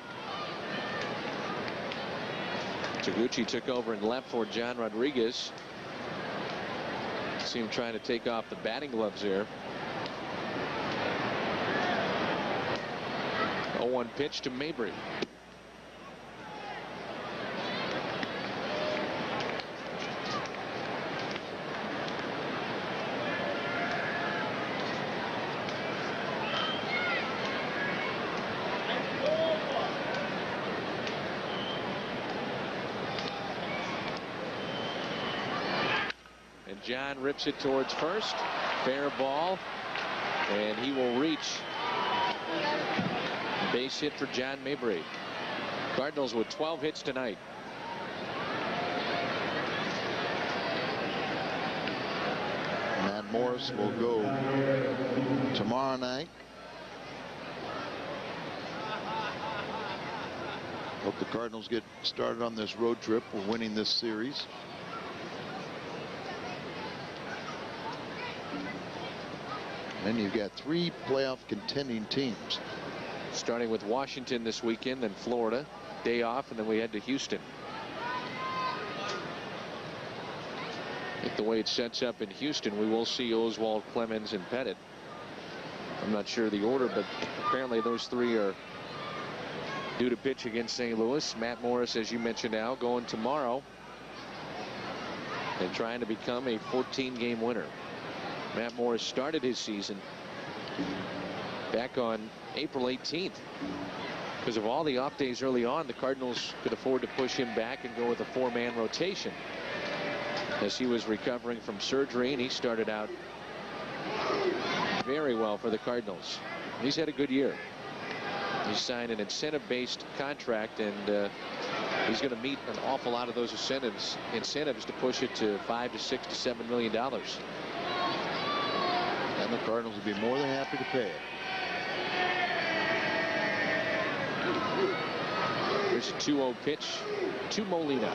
Taguchi took over in left for John Rodriguez. See him trying to take off the batting gloves there. 0-1 pitch to Mabry. John rips it towards first. Fair ball. And he will reach. Base hit for John Mabry. Cardinals with 12 hits tonight. Matt Morris will go tomorrow night. Hope the Cardinals get started on this road trip. We're winning this series. Then you've got 3 playoff contending teams. Starting with Washington this weekend, then Florida. Day off, and then we head to Houston. I think the way it sets up in Houston, we will see Oswalt, Clemens, and Pettit. I'm not sure the order, but apparently those 3 are due to pitch against St. Louis. Matt Morris, as you mentioned, Al, going tomorrow and trying to become a 14-game winner. Matt Morris started his season back on April 18th. Because of all the off days early on, the Cardinals could afford to push him back and go with a 4-man rotation as he was recovering from surgery, and he started out very well for the Cardinals. He's had a good year. He signed an incentive-based contract, and he's going to meet an awful lot of those incentives to push it to $5 to $6 to $7 million. And the Cardinals would be more than happy to pay it. Here's a 2-0 pitch to Molina.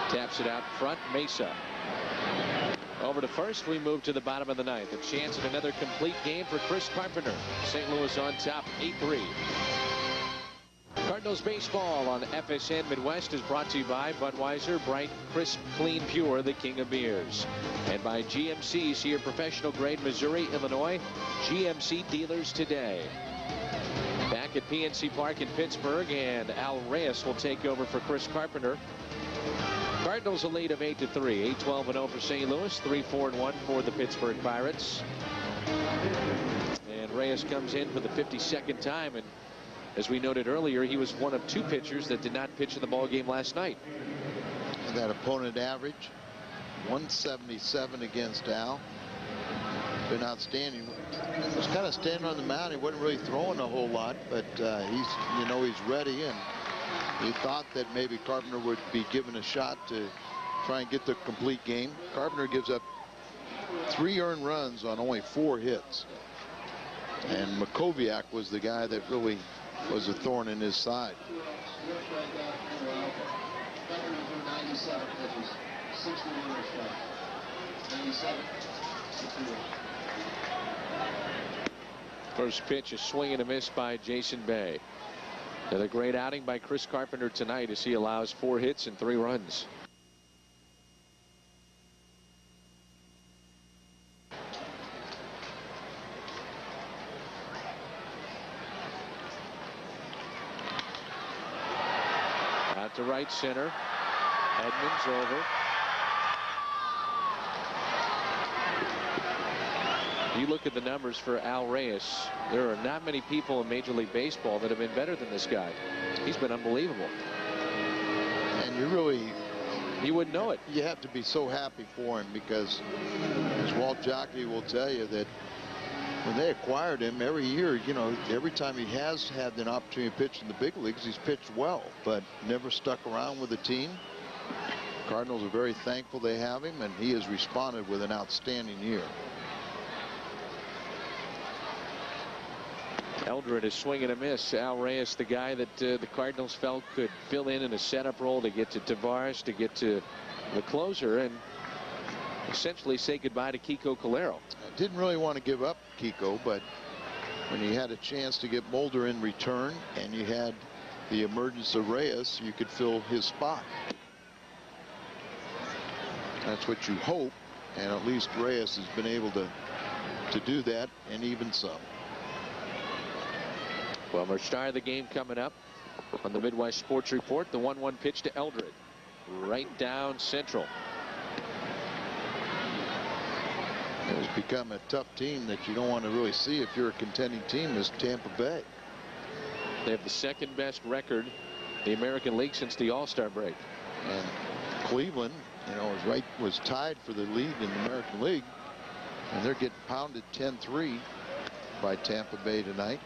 Taps it out front. Mesa. Over to first. We move to the bottom of the 9th. A chance at another complete game for Chris Carpenter. St. Louis on top 8-3. Cardinals baseball on FSN Midwest is brought to you by Budweiser, bright, crisp, clean, pure, the king of beers. And by GMC, see your professional grade Missouri, Illinois. GMC dealers today. Back at PNC Park in Pittsburgh, and Al Reyes will take over for Chris Carpenter. Cardinals a lead of 8-3. 8-12-0 for St. Louis. 3-4-1 for the Pittsburgh Pirates. And Reyes comes in for the 52nd time, and as we noted earlier, he was one of 2 pitchers that did not pitch in the ball game last night. And that opponent average 177 against Al. Been outstanding. He was kind of standing on the mound. He wasn't really throwing a whole lot, but he's ready, and he thought that maybe Carpenter would be given a shot to try and get the complete game. Carpenter gives up 3 earned runs on only 4 hits. And Makoviak was the guy that really was a thorn in his side. First pitch, a swing and a miss by Jason Bay. Another great outing by Chris Carpenter tonight as he allows 4 hits and 3 runs. Out to right center. Edmonds over. You look at the numbers for Al Reyes. There are not many people in Major League Baseball that have been better than this guy. He's been unbelievable. And you wouldn't know it. You have to be so happy for him, because as Walt Jockey will tell you, that when they acquired him, every year, every time he has had an opportunity to pitch in the big leagues, he's pitched well, but never stuck around with the team. Cardinals are very thankful they have him, and he has responded with an outstanding year. Eldred is swinging a miss. Al Reyes, the guy that the Cardinals felt could fill in a setup role to get to Tavares, to get to the closer, and essentially say goodbye to Kiko Calero. I didn't really want to give up Kiko, but when you had a chance to get Mulder in return and you had the emergence of Reyes, you could fill his spot. That's what you hope, and at least Reyes has been able to do that, and even some. Well, our star of the game coming up on the Midwest Sports Report. The 1-1 pitch to Eldred, right down central. It's become a tough team that you don't want to really see if you're a contending team, is Tampa Bay. They have the 2nd best record in the American League since the All-Star break. And Cleveland you know, was tied for the lead in the American League, and they're getting pounded 10-3 by Tampa Bay tonight.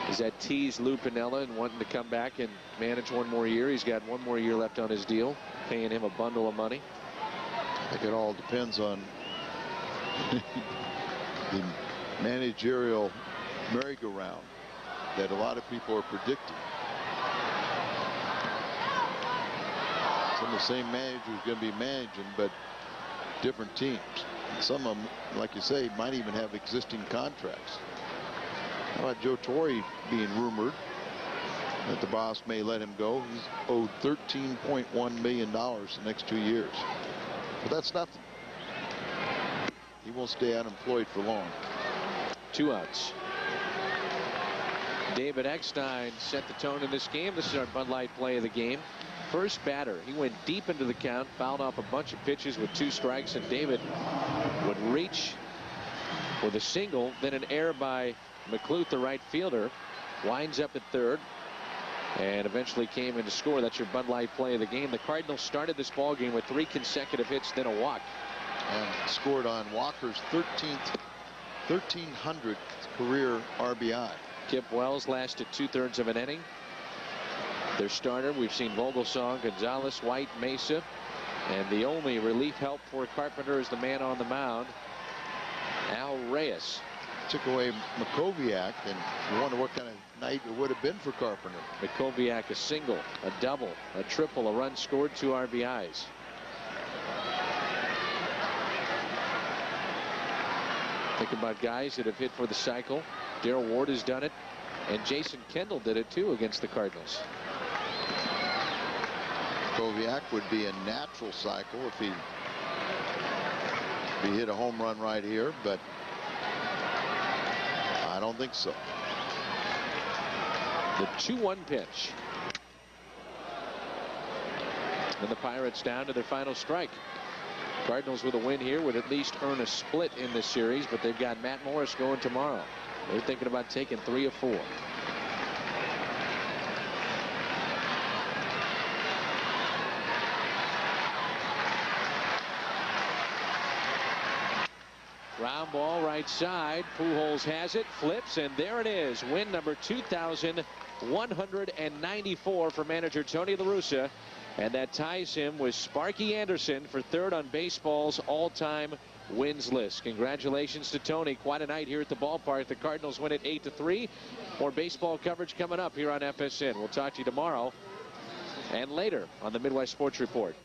Is that teased Lou Piniella and wanting to come back and manage one more year? He's got one more year left on his deal, paying him a bundle of money. I think it all depends on the managerial merry-go-round that a lot of people are predicting. Some of the same managers going to be managing, but different teams. Some of them, like you say, might even have existing contracts. How about Joe Torre being rumored that the boss may let him go? He's owed $13.1 million the next 2 years. But that's nothing. He won't stay unemployed for long. 2 outs. David Eckstein set the tone in this game. This is our Bud Light play of the game. First batter, he went deep into the count, fouled off a bunch of pitches with 2 strikes, and David would reach with a single, then an error by McCluth, the right fielder, winds up at third, and eventually came in to score. That's your Bud Light play of the game. The Cardinals started this ball game with 3 consecutive hits, then a walk. And scored on Walker's 1300th career RBI. Kip Wells lasted 2/3 of an inning. Their starter, we've seen Vogelsong, Gonzalez, White, Mesa, and the only relief help for Carpenter is the man on the mound, Al Reyes. Took away Makoviak, and you wonder what kind of night it would have been for Carpenter. Makoviak a single, a double, a triple, a run scored, 2 RBIs. Think about guys that have hit for the cycle. Darrell Ward has done it, and Jason Kendall did it too against the Cardinals. Makoviak would be a natural cycle if he hit a home run right here, but I don't think so. The 2-1 pitch. And the Pirates down to their final strike. Cardinals with a win here would at least earn a split in this series, but they've got Matt Morris going tomorrow. They're thinking about taking 3 of 4. Ground ball right side. Pujols has it, flips, and there it is. Win number 2,194 for manager Tony La Russa. And that ties him with Sparky Anderson for 3rd on baseball's all-time wins list. Congratulations to Tony. Quite a night here at the ballpark. The Cardinals win it 8-3. More baseball coverage coming up here on FSN. We'll talk to you tomorrow and later on the Midwest Sports Report.